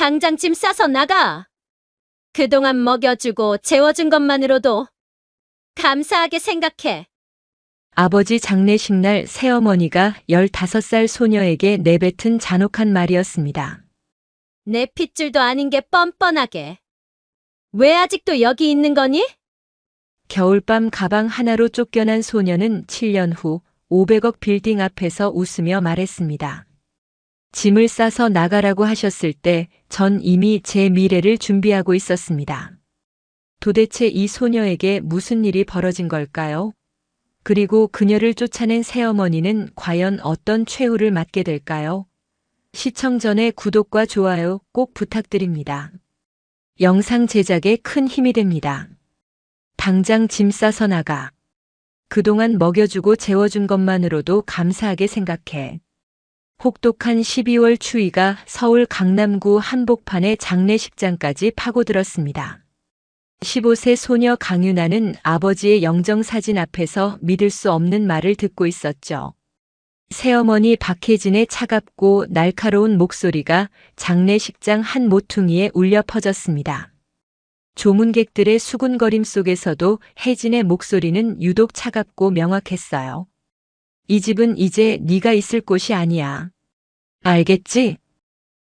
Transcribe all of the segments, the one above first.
당장 짐 싸서 나가. 그동안 먹여주고 재워준 것만으로도 감사하게 생각해. 아버지 장례식 날 새어머니가 15살 소녀에게 내뱉은 잔혹한 말이었습니다. 내 핏줄도 아닌 게 뻔뻔하게. 왜 아직도 여기 있는 거니? 겨울밤 가방 하나로 쫓겨난 소녀는 7년 후 500억 빌딩 앞에서 웃으며 말했습니다. 짐을 싸서 나가라고 하셨을 때 전 이미 제 미래를 준비하고 있었습니다. 도대체 이 소녀에게 무슨 일이 벌어진 걸까요? 그리고 그녀를 쫓아낸 새어머니는 과연 어떤 최후를 맞게 될까요? 시청 전에 구독과 좋아요 꼭 부탁드립니다. 영상 제작에 큰 힘이 됩니다. 당장 짐 싸서 나가. 그동안 먹여주고 재워준 것만으로도 감사하게 생각해. 혹독한 12월 추위가 서울 강남구 한복판의 장례식장까지 파고들었습니다. 15세 소녀 강유나는 아버지의 영정사진 앞에서 믿을 수 없는 말을 듣고 있었죠. 새어머니 박혜진의 차갑고 날카로운 목소리가 장례식장 한 모퉁이에 울려 퍼졌습니다. 조문객들의 수군거림 속에서도 혜진의 목소리는 유독 차갑고 명확했어요. 이 집은 이제 네가 있을 곳이 아니야. 알겠지?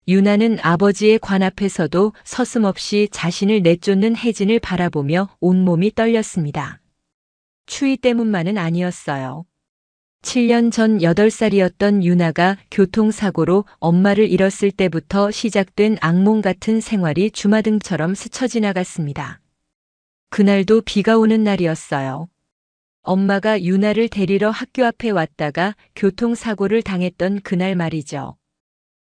유나는 아버지의 관 앞에서도 서슴없이 자신을 내쫓는 혜진을 바라보며 온몸이 떨렸습니다. 추위 때문만은 아니었어요. 7년 전 8살이었던 유나가 교통사고로 엄마를 잃었을 때부터 시작된 악몽 같은 생활이 주마등처럼 스쳐 지나갔습니다. 그날도 비가 오는 날이었어요. 엄마가 유나를 데리러 학교 앞에 왔다가 교통사고를 당했던 그날 말이죠.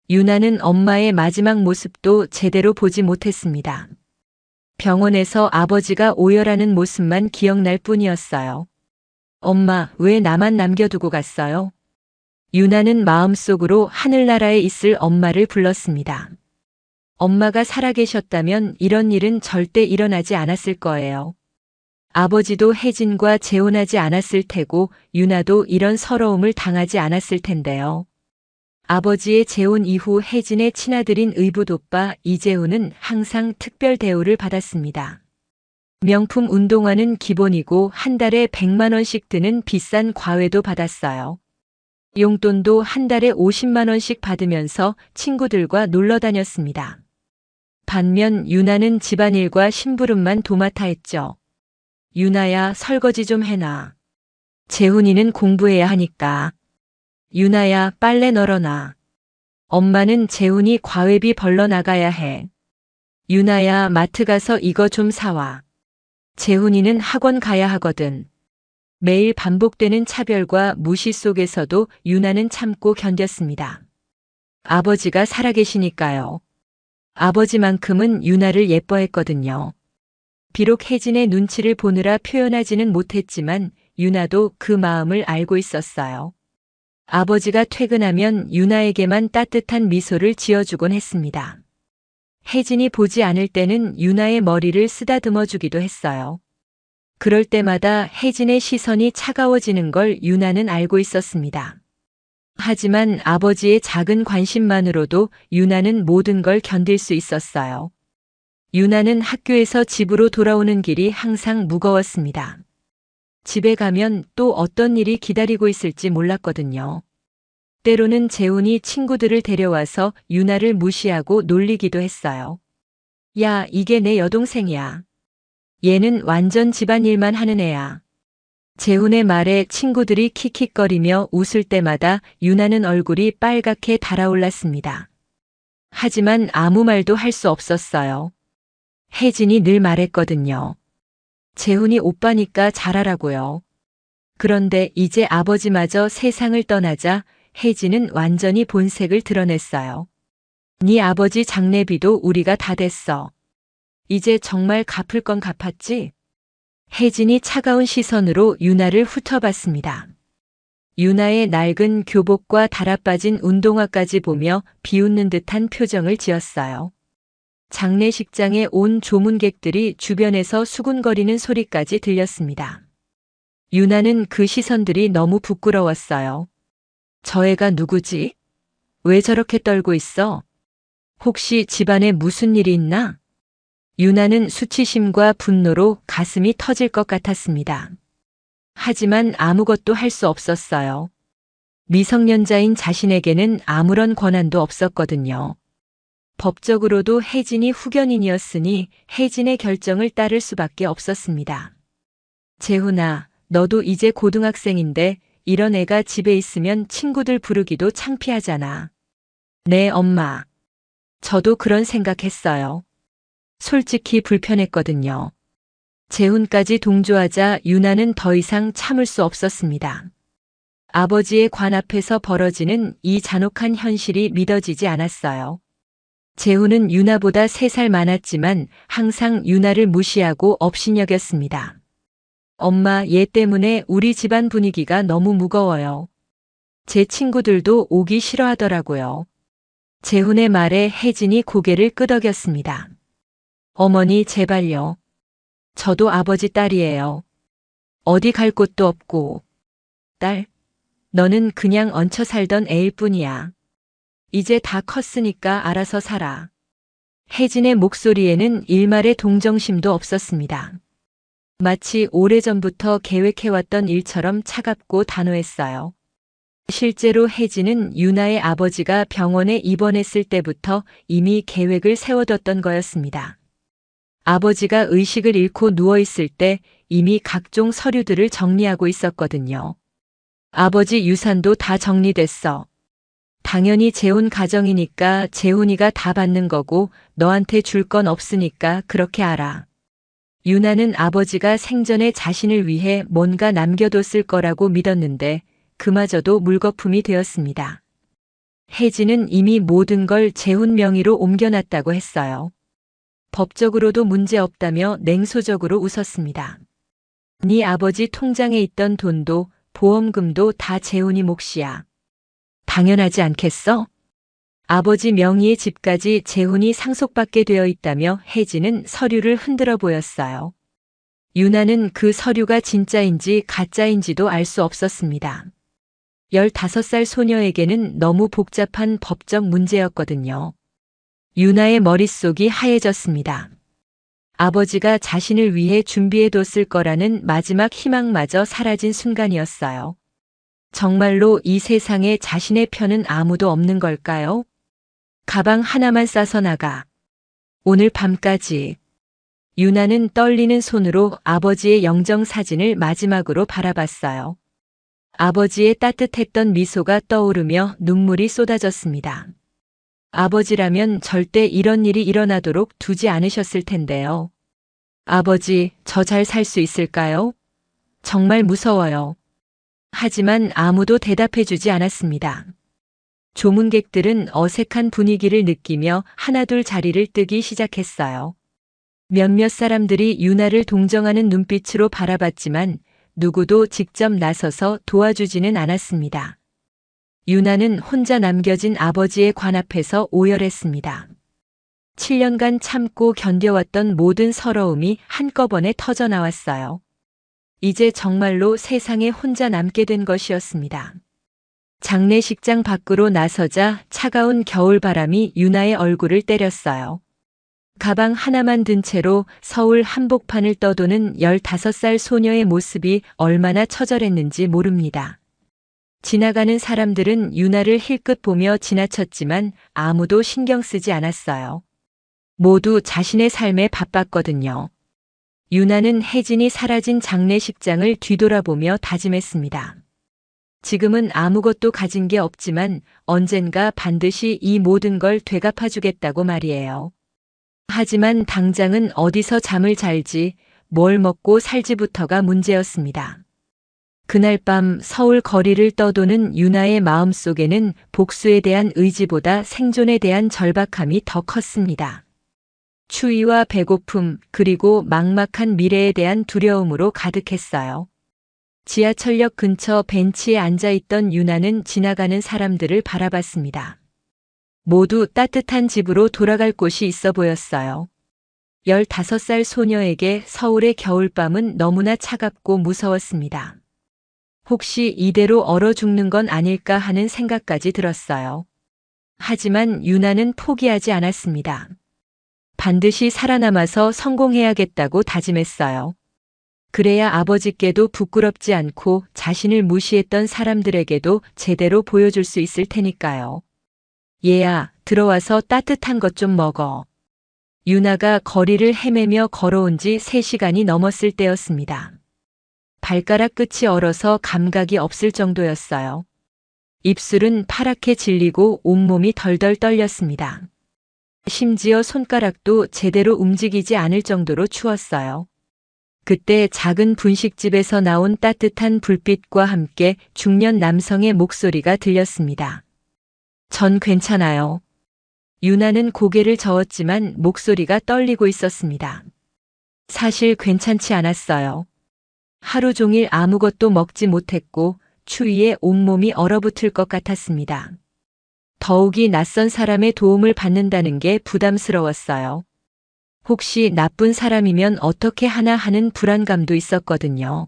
유나는 엄마의 마지막 모습도 제대로 보지 못했습니다. 병원에서 아버지가 오열하는 모습만 기억날 뿐이었어요. 엄마, 왜 나만 남겨두고 갔어요? 유나는 마음속으로 하늘나라에 있을 엄마를 불렀습니다. 엄마가 살아계셨다면 이런 일은 절대 일어나지 않았을 거예요. 아버지도 혜진과 재혼하지 않았을 테고 유나도 이런 서러움을 당하지 않았을 텐데요. 아버지의 재혼 이후 혜진의 친아들인 의붓 오빠 이재훈은 항상 특별 대우를 받았습니다. 명품 운동화는 기본이고 한 달에 100만 원씩 드는 비싼 과외도 받았어요. 용돈도 한 달에 50만 원씩 받으면서 친구들과 놀러 다녔습니다. 반면 유나는 집안일과 심부름만 도맡아 했죠. 유나야, 설거지 좀 해놔. 재훈이는 공부해야 하니까. 유나야, 빨래 널어놔. 엄마는 재훈이 과외비 벌러 나가야 해. 유나야, 마트 가서 이거 좀 사와. 재훈이는 학원 가야 하거든. 매일 반복되는 차별과 무시 속에서도 유나는 참고 견뎠습니다. 아버지가 살아계시니까요. 아버지만큼은 유나를 예뻐했거든요. 비록 혜진의 눈치를 보느라 표현하지는 못했지만 유나도 그 마음을 알고 있었어요. 아버지가 퇴근하면 유나에게만 따뜻한 미소를 지어주곤 했습니다. 혜진이 보지 않을 때는 유나의 머리를 쓰다듬어 주기도 했어요. 그럴 때마다 혜진의 시선이 차가워지는 걸 유나는 알고 있었습니다. 하지만 아버지의 작은 관심만으로도 유나는 모든 걸 견딜 수 있었어요. 유나는 학교에서 집으로 돌아오는 길이 항상 무거웠습니다. 집에 가면 또 어떤 일이 기다리고 있을지 몰랐거든요. 때로는 재훈이 친구들을 데려와서 유나를 무시하고 놀리기도 했어요. 야, 이게 내 여동생이야. 얘는 완전 집안일만 하는 애야. 재훈의 말에 친구들이 킥킥거리며 웃을 때마다 유나는 얼굴이 빨갛게 달아올랐습니다. 하지만 아무 말도 할 수 없었어요. 혜진이 늘 말했거든요. 재훈이 오빠니까 잘하라고요. 그런데 이제 아버지마저 세상을 떠나자 혜진은 완전히 본색을 드러냈어요. 네 아버지 장례비도 우리가 다 댔어. 이제 정말 갚을 건 갚았지? 혜진이 차가운 시선으로 유나를 훑어봤습니다. 유나의 낡은 교복과 달아빠진 운동화까지 보며 비웃는 듯한 표정을 지었어요. 장례식장에 온 조문객들이 주변에서 수군거리는 소리까지 들렸습니다. 유나는 그 시선들이 너무 부끄러웠어요. 저 애가 누구지? 왜 저렇게 떨고 있어? 혹시 집안에 무슨 일이 있나? 유나는 수치심과 분노로 가슴이 터질 것 같았습니다. 하지만 아무것도 할 수 없었어요. 미성년자인 자신에게는 아무런 권한도 없었거든요. 법적으로도 혜진이 후견인이었으니 혜진의 결정을 따를 수밖에 없었습니다. 재훈아, 너도 이제 고등학생인데 이런 애가 집에 있으면 친구들 부르기도 창피하잖아. 네, 엄마. 저도 그런 생각했어요. 솔직히 불편했거든요. 재훈까지 동조하자 유나는 더 이상 참을 수 없었습니다. 아버지의 관 앞에서 벌어지는 이 잔혹한 현실이 믿어지지 않았어요. 재훈은 유나보다 3살 많았지만 항상 유나를 무시하고 업신여겼습니다. 엄마, 얘 때문에 우리 집안 분위기가 너무 무거워요. 제 친구들도 오기 싫어하더라고요. 재훈의 말에 혜진이 고개를 끄덕였습니다. 어머니, 제발요. 저도 아버지 딸이에요. 어디 갈 곳도 없고. 딸, 너는 그냥 얹혀 살던 애일 뿐이야. 이제 다 컸으니까 알아서 살아. 혜진의 목소리에는 일말의 동정심도 없었습니다. 마치 오래전부터 계획해왔던 일처럼 차갑고 단호했어요. 실제로 혜진은 유나의 아버지가 병원에 입원했을 때부터 이미 계획을 세워뒀던 거였습니다. 아버지가 의식을 잃고 누워있을 때 이미 각종 서류들을 정리하고 있었거든요. 아버지 유산도 다 정리됐어. 당연히 재훈 가정이니까 재훈이가 다 받는 거고 너한테 줄 건 없으니까 그렇게 알아. 유나는 아버지가 생전에 자신을 위해 뭔가 남겨뒀을 거라고 믿었는데 그마저도 물거품이 되었습니다. 혜진은 이미 모든 걸 재훈 명의로 옮겨놨다고 했어요. 법적으로도 문제없다며 냉소적으로 웃었습니다. 네 아버지 통장에 있던 돈도 보험금도 다 재훈이 몫이야. 당연하지 않겠어? 아버지 명의의 집까지 재훈이 상속받게 되어 있다며 혜진은 서류를 흔들어 보였어요. 유나는 그 서류가 진짜인지 가짜인지도 알 수 없었습니다. 15살 소녀에게는 너무 복잡한 법적 문제였거든요. 유나의 머릿속이 하얘졌습니다. 아버지가 자신을 위해 준비해뒀을 거라는 마지막 희망마저 사라진 순간이었어요. 정말로 이 세상에 자신의 편은 아무도 없는 걸까요? 가방 하나만 싸서 나가. 오늘 밤까지. 유나는 떨리는 손으로 아버지의 영정 사진을 마지막으로 바라봤어요. 아버지의 따뜻했던 미소가 떠오르며 눈물이 쏟아졌습니다. 아버지라면 절대 이런 일이 일어나도록 두지 않으셨을 텐데요. 아버지, 저 잘 살 수 있을까요? 정말 무서워요. 하지만 아무도 대답해주지 않았습니다. 조문객들은 어색한 분위기를 느끼며 하나둘 자리를 뜨기 시작했어요. 몇몇 사람들이 유나를 동정하는 눈빛으로 바라봤지만 누구도 직접 나서서 도와주지는 않았습니다. 유나는 혼자 남겨진 아버지의 관 앞에서 오열했습니다. 7년간 참고 견뎌왔던 모든 서러움이 한꺼번에 터져나왔어요. 이제 정말로 세상에 혼자 남게 된 것이었습니다. 장례식장 밖으로 나서자 차가운 겨울바람이 유나의 얼굴을 때렸어요. 가방 하나만 든 채로 서울 한복판을 떠도는 15살 소녀의 모습이 얼마나 처절했는지 모릅니다. 지나가는 사람들은 유나를 힐끗 보며 지나쳤지만 아무도 신경 쓰지 않았어요. 모두 자신의 삶에 바빴거든요. 유나는 혜진이 사라진 장례식장을 뒤돌아보며 다짐했습니다. 지금은 아무것도 가진 게 없지만 언젠가 반드시 이 모든 걸 되갚아주겠다고 말이에요. 하지만 당장은 어디서 잠을 잘지, 뭘 먹고 살지부터가 문제였습니다. 그날 밤 서울 거리를 떠도는 유나의 마음속에는 복수에 대한 의지보다 생존에 대한 절박함이 더 컸습니다. 추위와 배고픔 그리고 막막한 미래에 대한 두려움으로 가득했어요. 지하철역 근처 벤치에 앉아있던 유나는 지나가는 사람들을 바라봤습니다. 모두 따뜻한 집으로 돌아갈 곳이 있어 보였어요. 15살 소녀에게 서울의 겨울밤은 너무나 차갑고 무서웠습니다. 혹시 이대로 얼어 죽는 건 아닐까 하는 생각까지 들었어요. 하지만 유나는 포기하지 않았습니다. 반드시 살아남아서 성공해야겠다고 다짐했어요. 그래야 아버지께도 부끄럽지 않고 자신을 무시했던 사람들에게도 제대로 보여줄 수 있을 테니까요. 얘야, 들어와서 따뜻한 것 좀 먹어. 유나가 거리를 헤매며 걸어온 지 3시간이 넘었을 때였습니다. 발가락 끝이 얼어서 감각이 없을 정도였어요. 입술은 파랗게 질리고 온몸이 덜덜 떨렸습니다. 심지어 손가락도 제대로 움직이지 않을 정도로 추웠어요. 그때 작은 분식집에서 나온 따뜻한 불빛과 함께 중년 남성의 목소리가 들렸습니다. 전 괜찮아요. 유나는 고개를 저었지만 목소리가 떨리고 있었습니다. 사실 괜찮지 않았어요. 하루 종일 아무것도 먹지 못했고 추위에 온몸이 얼어붙을 것 같았습니다. 더욱이 낯선 사람의 도움을 받는다는 게 부담스러웠어요. 혹시 나쁜 사람이면 어떻게 하나 하는 불안감도 있었거든요.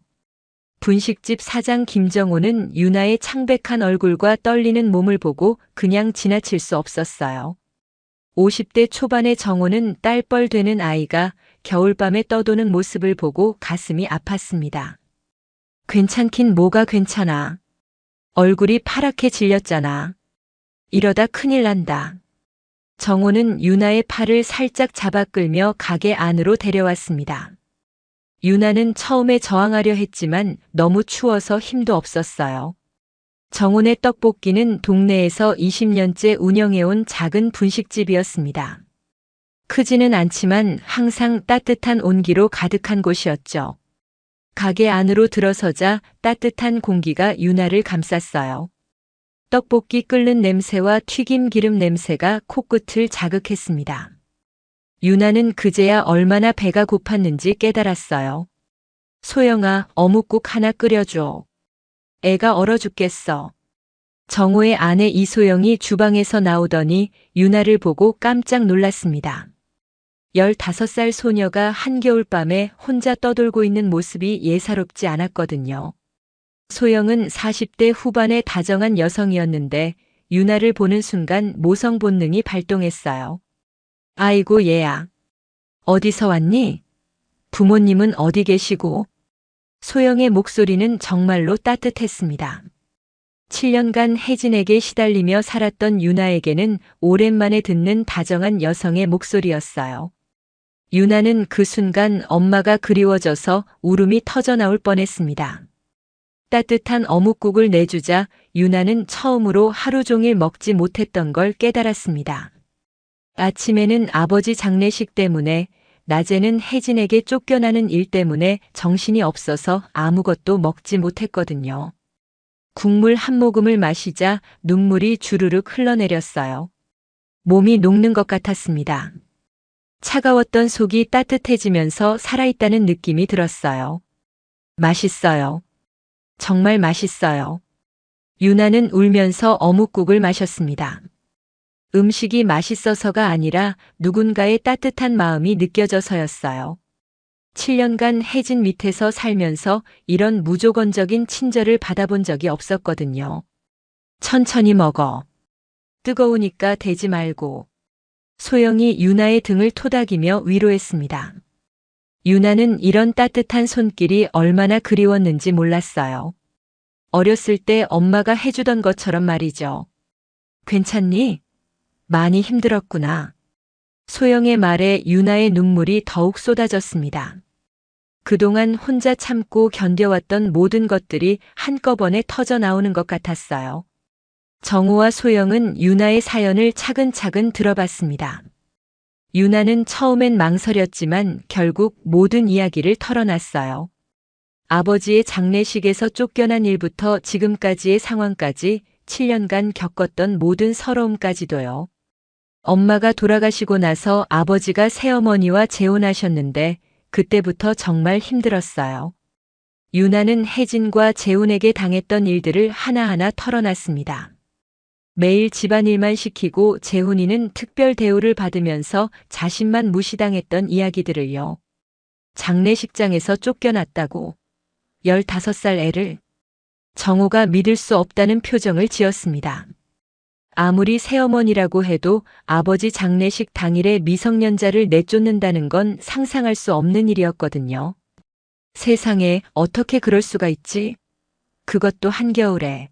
분식집 사장 김정호는 유나의 창백한 얼굴과 떨리는 몸을 보고 그냥 지나칠 수 없었어요. 50대 초반의 정호는 딸뻘 되는 아이가 겨울밤에 떠도는 모습을 보고 가슴이 아팠습니다. 괜찮긴 뭐가 괜찮아. 얼굴이 파랗게 질렸잖아. 이러다 큰일 난다. 정호는 유나의 팔을 살짝 잡아 끌며 가게 안으로 데려왔습니다. 유나는 처음에 저항하려 했지만 너무 추워서 힘도 없었어요. 정훈의 떡볶이는 동네에서 20년째 운영해온 작은 분식집이었습니다. 크지는 않지만 항상 따뜻한 온기로 가득한 곳이었죠. 가게 안으로 들어서자 따뜻한 공기가 유나를 감쌌어요. 떡볶이 끓는 냄새와 튀김 기름 냄새가 코끝을 자극했습니다. 유나는 그제야 얼마나 배가 고팠는지 깨달았어요. 소영아, 어묵국 하나 끓여줘. 애가 얼어 죽겠어. 정호의 아내 이소영이 주방에서 나오더니 유나를 보고 깜짝 놀랐습니다. 15살 소녀가 한겨울밤에 혼자 떠돌고 있는 모습이 예사롭지 않았거든요. 소영은 40대 후반의 다정한 여성이었는데 유나를 보는 순간 모성 본능이 발동했어요. 아이고 얘야. 어디서 왔니? 부모님은 어디 계시고? 소영의 목소리는 정말로 따뜻했습니다. 7년간 혜진에게 시달리며 살았던 유나에게는 오랜만에 듣는 다정한 여성의 목소리였어요. 유나는 그 순간 엄마가 그리워져서 울음이 터져나올 뻔했습니다. 따뜻한 어묵국을 내주자 유나는 처음으로 하루 종일 먹지 못했던 걸 깨달았습니다. 아침에는 아버지 장례식 때문에, 낮에는 혜진에게 쫓겨나는 일 때문에 정신이 없어서 아무것도 먹지 못했거든요. 국물 한 모금을 마시자 눈물이 주르륵 흘러내렸어요. 몸이 녹는 것 같았습니다. 차가웠던 속이 따뜻해지면서 살아있다는 느낌이 들었어요. 맛있어요. 정말 맛있어요. 유나는 울면서 어묵국을 마셨습니다. 음식이 맛있어서가 아니라 누군가의 따뜻한 마음이 느껴져서였어요. 7년간 혜진 밑에서 살면서 이런 무조건적인 친절을 받아본 적이 없었거든요. 천천히 먹어. 뜨거우니까 대지 말고. 소영이 유나의 등을 토닥이며 위로했습니다. 유나는 이런 따뜻한 손길이 얼마나 그리웠는지 몰랐어요. 어렸을 때 엄마가 해주던 것처럼 말이죠. 괜찮니? 많이 힘들었구나. 소영의 말에 유나의 눈물이 더욱 쏟아졌습니다. 그동안 혼자 참고 견뎌왔던 모든 것들이 한꺼번에 터져 나오는 것 같았어요. 정호와 소영은 유나의 사연을 차근차근 들어봤습니다. 유나는 처음엔 망설였지만 결국 모든 이야기를 털어놨어요. 아버지의 장례식에서 쫓겨난 일부터 지금까지의 상황까지 7년간 겪었던 모든 서러움까지도요. 엄마가 돌아가시고 나서 아버지가 새어머니와 재혼하셨는데 그때부터 정말 힘들었어요. 유나는 혜진과 재훈에게 당했던 일들을 하나하나 털어놨습니다. 매일 집안일만 시키고 재훈이는 특별 대우를 받으면서 자신만 무시당했던 이야기들을요. 장례식장에서 쫓겨났다고. 15살 애를. 정호가 믿을 수 없다는 표정을 지었습니다. 아무리 새어머니라고 해도 아버지 장례식 당일에 미성년자를 내쫓는다는 건 상상할 수 없는 일이었거든요. 세상에 어떻게 그럴 수가 있지? 그것도 한겨울에.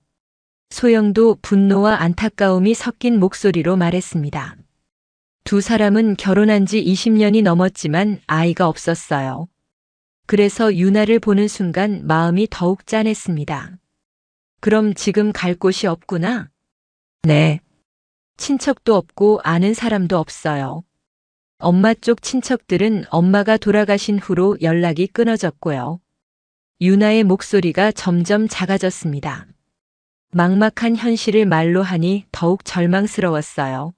소영도 분노와 안타까움이 섞인 목소리로 말했습니다. 두 사람은 결혼한 지 20년이 넘었지만 아이가 없었어요. 그래서 유나를 보는 순간 마음이 더욱 짠했습니다. 그럼 지금 갈 곳이 없구나? 네. 친척도 없고 아는 사람도 없어요. 엄마 쪽 친척들은 엄마가 돌아가신 후로 연락이 끊어졌고요. 유나의 목소리가 점점 작아졌습니다. 막막한 현실을 말로 하니 더욱 절망스러웠어요.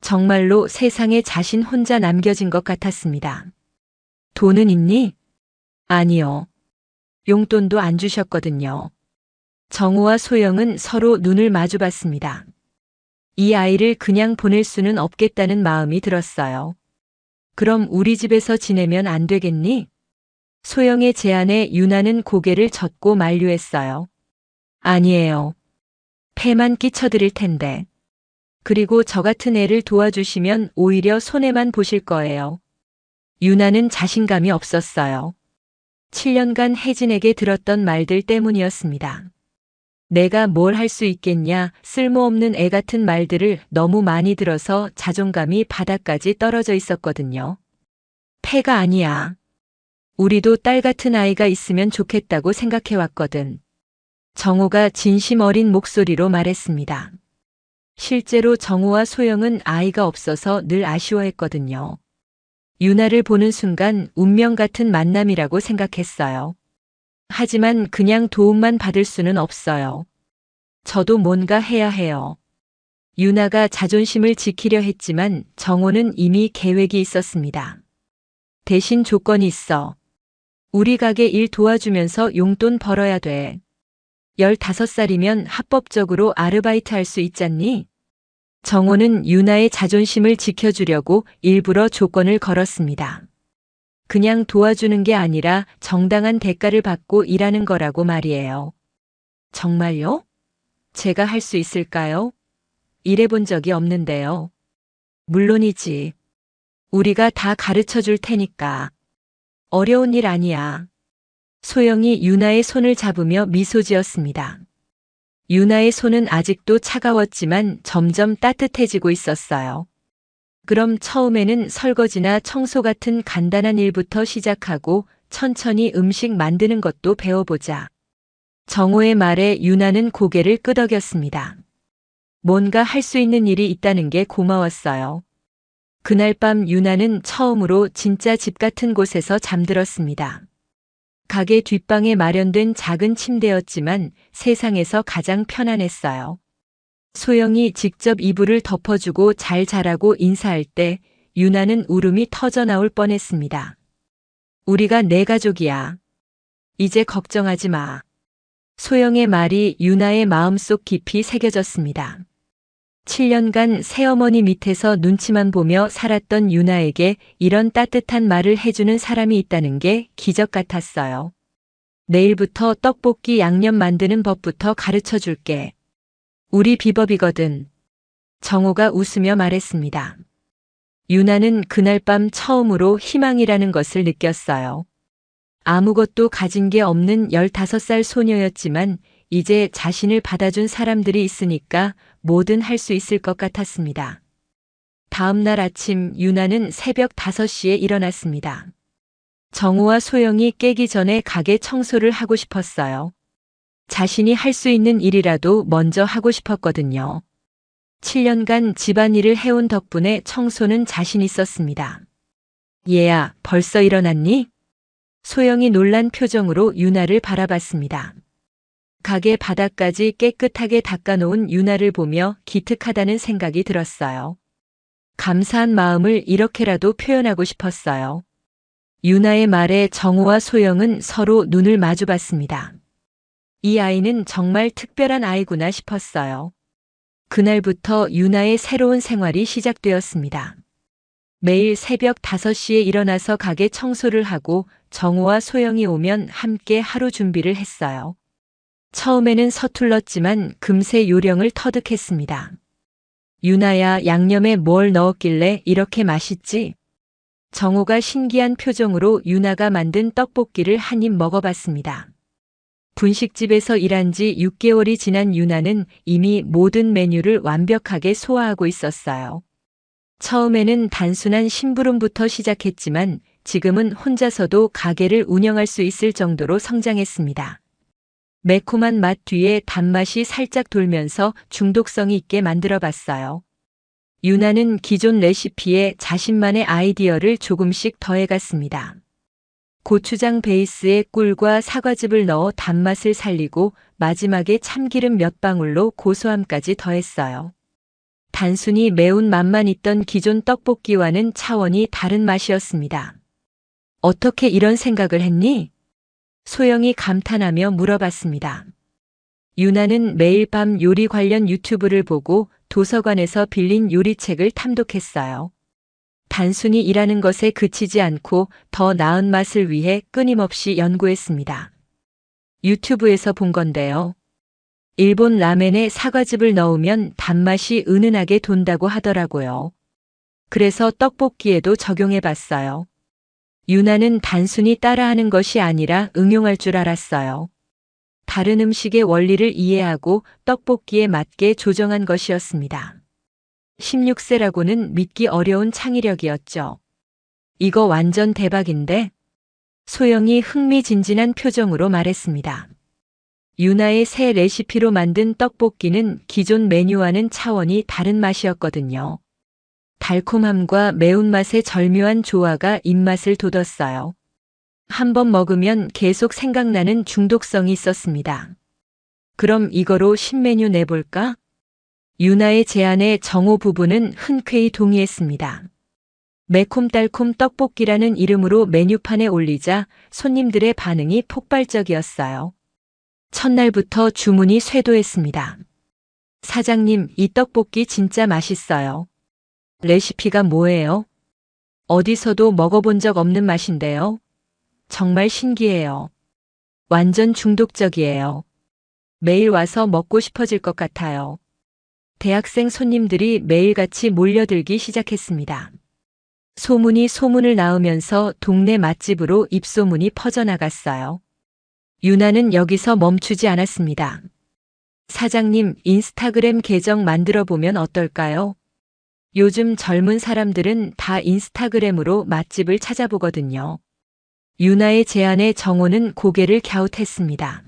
정말로 세상에 자신 혼자 남겨진 것 같았습니다. 돈은 있니? 아니요. 용돈도 안 주셨거든요. 정우와 소영은 서로 눈을 마주봤습니다. 이 아이를 그냥 보낼 수는 없겠다는 마음이 들었어요. 그럼 우리 집에서 지내면 안 되겠니? 소영의 제안에 유나는 고개를 젓고 만류했어요. 아니에요. 폐만 끼쳐드릴 텐데. 그리고 저 같은 애를 도와주시면 오히려 손해만 보실 거예요. 유나는 자신감이 없었어요. 7년간 혜진에게 들었던 말들 때문이었습니다. 내가 뭘 할 수 있겠냐, 쓸모없는 애 같은 말들을 너무 많이 들어서 자존감이 바닥까지 떨어져 있었거든요. 폐가 아니야. 우리도 딸 같은 아이가 있으면 좋겠다고 생각해왔거든. 정우가 진심 어린 목소리로 말했습니다. 실제로 정우와 소영은 아이가 없어서 늘 아쉬워했거든요. 유나를 보는 순간 운명 같은 만남이라고 생각했어요. 하지만 그냥 도움만 받을 수는 없어요. 저도 뭔가 해야 해요. 유나가 자존심을 지키려 했지만 정호는 이미 계획이 있었습니다. 대신 조건이 있어. 우리 가게 일 도와주면서 용돈 벌어야 돼. 15살이면 합법적으로 아르바이트 할 수 있잖니? 정호는 유나의 자존심을 지켜주려고 일부러 조건을 걸었습니다. 그냥 도와주는 게 아니라 정당한 대가를 받고 일하는 거라고 말이에요. 정말요? 제가 할 수 있을까요? 일해본 적이 없는데요. 물론이지. 우리가 다 가르쳐 줄 테니까. 어려운 일 아니야. 소영이 유나의 손을 잡으며 미소 지었습니다. 유나의 손은 아직도 차가웠지만 점점 따뜻해지고 있었어요. 그럼 처음에는 설거지나 청소 같은 간단한 일부터 시작하고 천천히 음식 만드는 것도 배워보자. 정호의 말에 유나는 고개를 끄덕였습니다. 뭔가 할 수 있는 일이 있다는 게 고마웠어요. 그날 밤 유나는 처음으로 진짜 집 같은 곳에서 잠들었습니다. 가게 뒷방에 마련된 작은 침대였지만 세상에서 가장 편안했어요. 소영이 직접 이불을 덮어주고 잘 자라고 인사할 때 유나는 울음이 터져 나올 뻔했습니다. 우리가 내 가족이야. 이제 걱정하지 마. 소영의 말이 유나의 마음속 깊이 새겨졌습니다. 7년간 새어머니 밑에서 눈치만 보며 살았던 유나에게 이런 따뜻한 말을 해주는 사람이 있다는 게 기적 같았어요. 내일부터 떡볶이 양념 만드는 법부터 가르쳐 줄게. 우리 비법이거든. 정호가 웃으며 말했습니다. 유나는 그날 밤 처음으로 희망이라는 것을 느꼈어요. 아무것도 가진 게 없는 15살 소녀였지만 이제 자신을 받아준 사람들이 있으니까 뭐든 할 수 있을 것 같았습니다. 다음 날 아침 유나는 새벽 5시에 일어났습니다. 정우와 소영이 깨기 전에 가게 청소를 하고 싶었어요. 자신이 할 수 있는 일이라도 먼저 하고 싶었거든요. 7년간 집안일을 해온 덕분에 청소는 자신 있었습니다. 얘야, 벌써 일어났니? 소영이 놀란 표정으로 유나를 바라봤습니다. 가게 바닥까지 깨끗하게 닦아놓은 유나를 보며 기특하다는 생각이 들었어요. 감사한 마음을 이렇게라도 표현하고 싶었어요. 유나의 말에 정우와 소영은 서로 눈을 마주봤습니다. 이 아이는 정말 특별한 아이구나 싶었어요. 그날부터 유나의 새로운 생활이 시작되었습니다. 매일 새벽 5시에 일어나서 가게 청소를 하고 정우와 소영이 오면 함께 하루 준비를 했어요. 처음에는 서툴렀지만 금세 요령을 터득했습니다. 유나야, 양념에 뭘 넣었길래 이렇게 맛있지? 정호가 신기한 표정으로 유나가 만든 떡볶이를 한 입 먹어봤습니다. 분식집에서 일한 지 6개월이 지난 유나는 이미 모든 메뉴를 완벽하게 소화하고 있었어요. 처음에는 단순한 심부름부터 시작했지만 지금은 혼자서도 가게를 운영할 수 있을 정도로 성장했습니다. 매콤한 맛 뒤에 단맛이 살짝 돌면서 중독성이 있게 만들어 봤어요. 유나는 기존 레시피에 자신만의 아이디어를 조금씩 더해갔습니다. 고추장 베이스에 꿀과 사과즙을 넣어 단맛을 살리고 마지막에 참기름 몇 방울로 고소함까지 더했어요. 단순히 매운 맛만 있던 기존 떡볶이와는 차원이 다른 맛이었습니다. 어떻게 이런 생각을 했니? 소영이 감탄하며 물어봤습니다. 유나는 매일 밤 요리 관련 유튜브를 보고 도서관에서 빌린 요리책을 탐독했어요. 단순히 일하는 것에 그치지 않고 더 나은 맛을 위해 끊임없이 연구했습니다. 유튜브에서 본 건데요. 일본 라멘에 사과즙을 넣으면 단맛이 은은하게 돈다고 하더라고요. 그래서 떡볶이에도 적용해 봤어요. 유나는 단순히 따라하는 것이 아니라 응용할 줄 알았어요. 다른 음식의 원리를 이해하고 떡볶이에 맞게 조정한 것이었습니다. 16세라고는 믿기 어려운 창의력이었죠. 이거 완전 대박인데? 소영이 흥미진진한 표정으로 말했습니다. 유나의 새 레시피로 만든 떡볶이는 기존 메뉴와는 차원이 다른 맛이었거든요. 달콤함과 매운맛의 절묘한 조화가 입맛을 돋웠어요. 한번 먹으면 계속 생각나는 중독성이 있었습니다. 그럼 이거로 신메뉴 내볼까? 유나의 제안에 정호 부부는 흔쾌히 동의했습니다. 매콤달콤 떡볶이라는 이름으로 메뉴판에 올리자 손님들의 반응이 폭발적이었어요. 첫날부터 주문이 쇄도했습니다. 사장님, 이 떡볶이 진짜 맛있어요. 레시피가 뭐예요? 어디서도 먹어본 적 없는 맛인데요. 정말 신기해요. 완전 중독적이에요. 매일 와서 먹고 싶어질 것 같아요. 대학생 손님들이 매일같이 몰려들기 시작했습니다. 소문이 소문을 낳으면서 동네 맛집으로 입소문이 퍼져나갔어요. 유나는 여기서 멈추지 않았습니다. 사장님, 인스타그램 계정 만들어 보면 어떨까요? 요즘 젊은 사람들은 다 인스타그램으로 맛집을 찾아보거든요. 유나의 제안에 정호는 고개를 갸웃했습니다.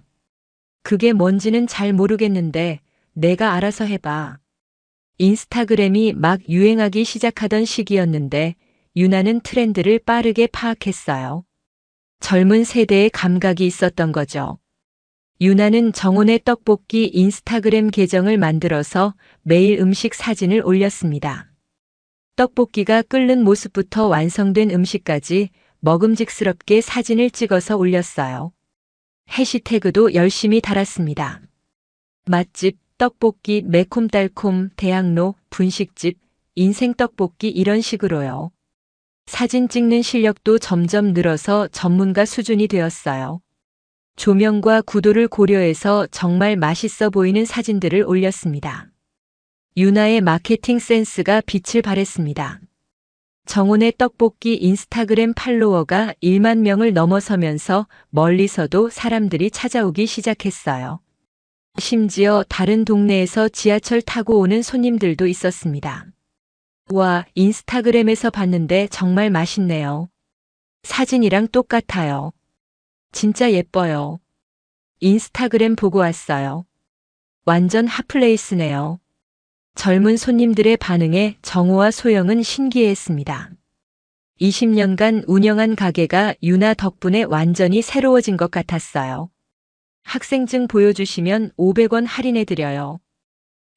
그게 뭔지는 잘 모르겠는데 내가 알아서 해봐. 인스타그램이 막 유행하기 시작하던 시기였는데 유나는 트렌드를 빠르게 파악했어요. 젊은 세대의 감각이 있었던 거죠. 유나는 정혼의 떡볶이 인스타그램 계정을 만들어서 매일 음식 사진을 올렸습니다. 떡볶이가 끓는 모습부터 완성된 음식까지 먹음직스럽게 사진을 찍어서 올렸어요. 해시태그도 열심히 달았습니다. 맛집, 떡볶이, 매콤달콤, 대학로, 분식집, 인생떡볶이 이런 식으로요. 사진 찍는 실력도 점점 늘어서 전문가 수준이 되었어요. 조명과 구도를 고려해서 정말 맛있어 보이는 사진들을 올렸습니다. 유나의 마케팅 센스가 빛을 발했습니다. 정혼의 떡볶이 인스타그램 팔로워가 1만 명을 넘어서면서 멀리서도 사람들이 찾아오기 시작했어요. 심지어 다른 동네에서 지하철 타고 오는 손님들도 있었습니다. 와, 인스타그램에서 봤는데 정말 맛있네요. 사진이랑 똑같아요. 진짜 예뻐요. 인스타그램 보고 왔어요. 완전 핫플레이스네요. 젊은 손님들의 반응에 정호와 소영은 신기해했습니다. 20년간 운영한 가게가 유나 덕분에 완전히 새로워진 것 같았어요. 학생증 보여주시면 500원 할인해드려요.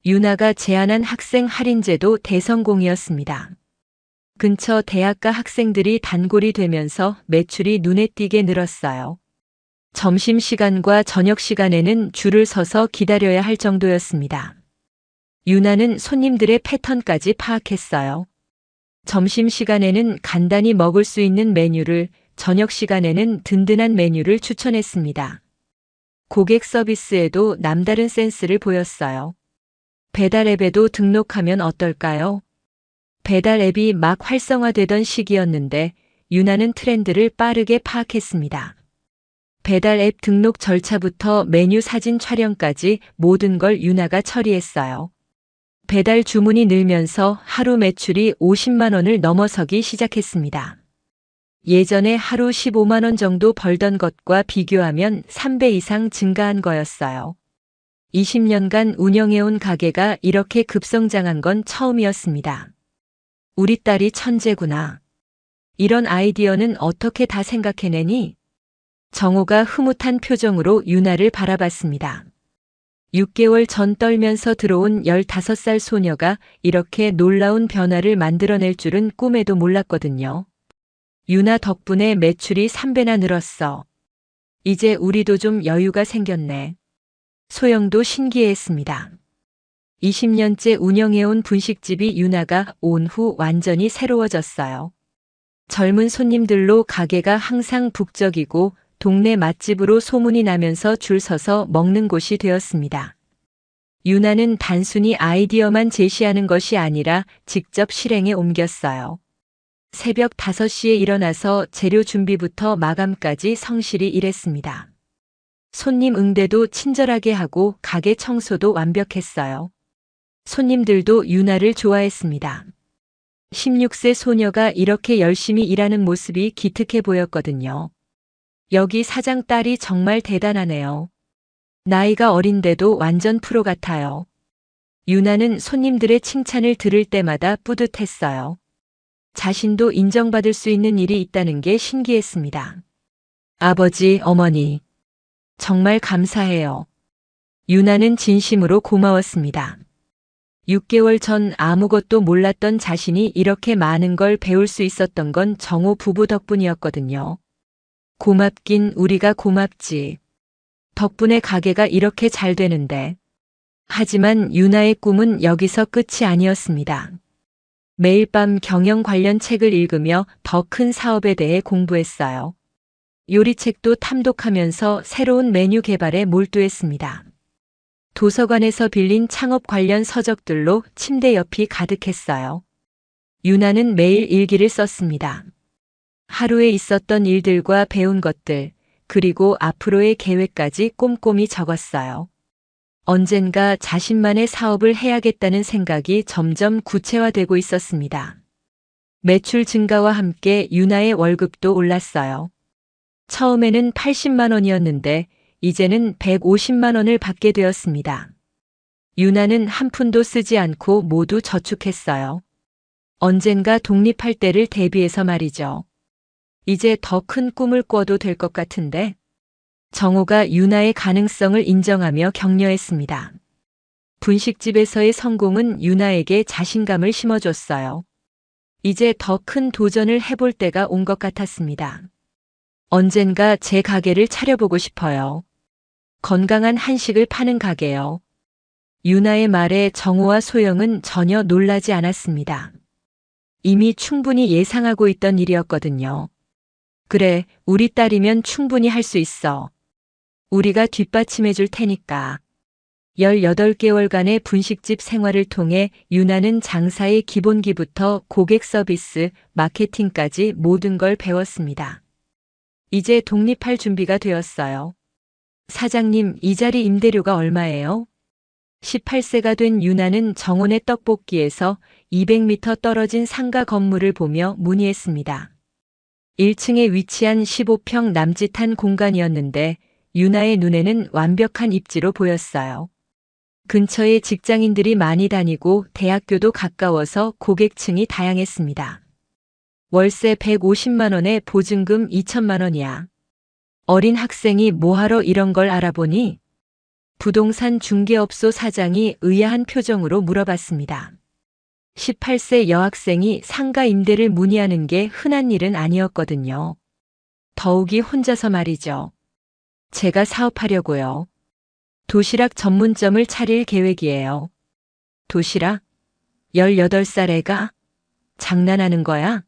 유나가 제안한 학생 할인제도 대성공이었습니다. 근처 대학가 학생들이 단골이 되면서 매출이 눈에 띄게 늘었어요. 점심시간과 저녁시간에는 줄을 서서 기다려야 할 정도였습니다. 유나는 손님들의 패턴까지 파악했어요. 점심시간에는 간단히 먹을 수 있는 메뉴를, 저녁시간에는 든든한 메뉴를 추천했습니다. 고객 서비스에도 남다른 센스를 보였어요. 배달 앱에도 등록하면 어떨까요? 배달 앱이 막 활성화되던 시기였는데 유나는 트렌드를 빠르게 파악했습니다. 배달 앱 등록 절차부터 메뉴 사진 촬영까지 모든 걸 유나가 처리했어요. 배달 주문이 늘면서 하루 매출이 50만 원을 넘어서기 시작했습니다. 예전에 하루 15만 원 정도 벌던 것과 비교하면 3배 이상 증가한 거였어요. 20년간 운영해온 가게가 이렇게 급성장한 건 처음이었습니다. 우리 딸이 천재구나. 이런 아이디어는 어떻게 다 생각해내니? 정호가 흐뭇한 표정으로 유나를 바라봤습니다. 6개월 전 떨면서 들어온 15살 소녀가 이렇게 놀라운 변화를 만들어낼 줄은 꿈에도 몰랐거든요. 유나 덕분에 매출이 3배나 늘었어. 이제 우리도 좀 여유가 생겼네. 소영도 신기해했습니다. 20년째 운영해온 분식집이 유나가 온 후 완전히 새로워졌어요. 젊은 손님들로 가게가 항상 북적이고 동네 맛집으로 소문이 나면서 줄 서서 먹는 곳이 되었습니다. 유나는 단순히 아이디어만 제시하는 것이 아니라 직접 실행에 옮겼어요. 새벽 5시에 일어나서 재료 준비부터 마감까지 성실히 일했습니다. 손님 응대도 친절하게 하고 가게 청소도 완벽했어요. 손님들도 유나를 좋아했습니다. 16세 소녀가 이렇게 열심히 일하는 모습이 기특해 보였거든요. 여기 사장 딸이 정말 대단하네요. 나이가 어린데도 완전 프로 같아요. 유나는 손님들의 칭찬을 들을 때마다 뿌듯했어요. 자신도 인정받을 수 있는 일이 있다는 게 신기했습니다. 아버지, 어머니, 정말 감사해요. 유나는 진심으로 고마웠습니다. 6개월 전 아무것도 몰랐던 자신이 이렇게 많은 걸 배울 수 있었던 건 정호 부부 덕분이었거든요. 고맙긴 우리가 고맙지. 덕분에 가게가 이렇게 잘 되는데. 하지만 유나의 꿈은 여기서 끝이 아니었습니다. 매일 밤 경영 관련 책을 읽으며 더 큰 사업에 대해 공부했어요. 요리책도 탐독하면서 새로운 메뉴 개발에 몰두했습니다. 도서관에서 빌린 창업 관련 서적들로 침대 옆이 가득했어요. 유나는 매일 일기를 썼습니다. 하루에 있었던 일들과 배운 것들, 그리고 앞으로의 계획까지 꼼꼼히 적었어요. 언젠가 자신만의 사업을 해야겠다는 생각이 점점 구체화되고 있었습니다. 매출 증가와 함께 유나의 월급도 올랐어요. 처음에는 80만 원이었는데 이제는 150만 원을 받게 되었습니다. 유나는 한 푼도 쓰지 않고 모두 저축했어요. 언젠가 독립할 때를 대비해서 말이죠. 이제 더 큰 꿈을 꿔도 될 것 같은데. 정호가 유나의 가능성을 인정하며 격려했습니다. 분식집에서의 성공은 유나에게 자신감을 심어줬어요. 이제 더 큰 도전을 해볼 때가 온 것 같았습니다. 언젠가 제 가게를 차려보고 싶어요. 건강한 한식을 파는 가게요. 유나의 말에 정호와 소영은 전혀 놀라지 않았습니다. 이미 충분히 예상하고 있던 일이었거든요. 그래, 우리 딸이면 충분히 할 수 있어. 우리가 뒷받침해 줄 테니까. 18개월간의 분식집 생활을 통해 유나는 장사의 기본기부터 고객 서비스, 마케팅까지 모든 걸 배웠습니다. 이제 독립할 준비가 되었어요. 사장님, 이 자리 임대료가 얼마예요? 18세가 된 유나는 정원의 떡볶이에서 200m 떨어진 상가 건물을 보며 문의했습니다. 1층에 위치한 15평 남짓한 공간이었는데 유나의 눈에는 완벽한 입지로 보였어요. 근처에 직장인들이 많이 다니고 대학교도 가까워서 고객층이 다양했습니다. 월세 150만 원에 보증금 2천만 원이야. 어린 학생이 뭐하러 이런 걸 알아보니? 부동산 중개업소 사장이 의아한 표정으로 물어봤습니다. 18세 여학생이 상가 임대를 문의하는 게 흔한 일은 아니었거든요. 더욱이 혼자서 말이죠. 제가 사업하려고요. 도시락 전문점을 차릴 계획이에요. 도시락? 18살 애가? 장난하는 거야?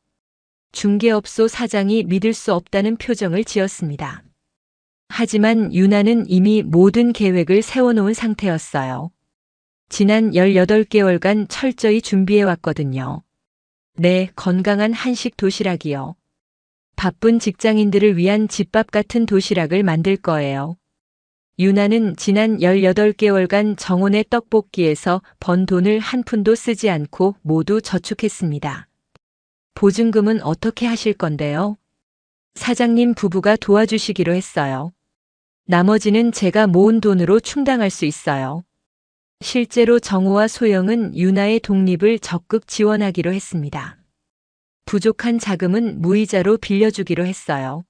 중개업소 사장이 믿을 수 없다는 표정을 지었습니다. 하지만 유나는 이미 모든 계획을 세워놓은 상태였어요. 지난 18개월간 철저히 준비해왔거든요. 네, 건강한 한식 도시락이요. 바쁜 직장인들을 위한 집밥 같은 도시락을 만들 거예요. 유나는 지난 18개월간 정원의 떡볶이에서 번 돈을 한 푼도 쓰지 않고 모두 저축했습니다. 보증금은 어떻게 하실 건데요? 사장님 부부가 도와주시기로 했어요. 나머지는 제가 모은 돈으로 충당할 수 있어요. 실제로 정우와 소영은 유나의 독립을 적극 지원하기로 했습니다. 부족한 자금은 무이자로 빌려주기로 했어요.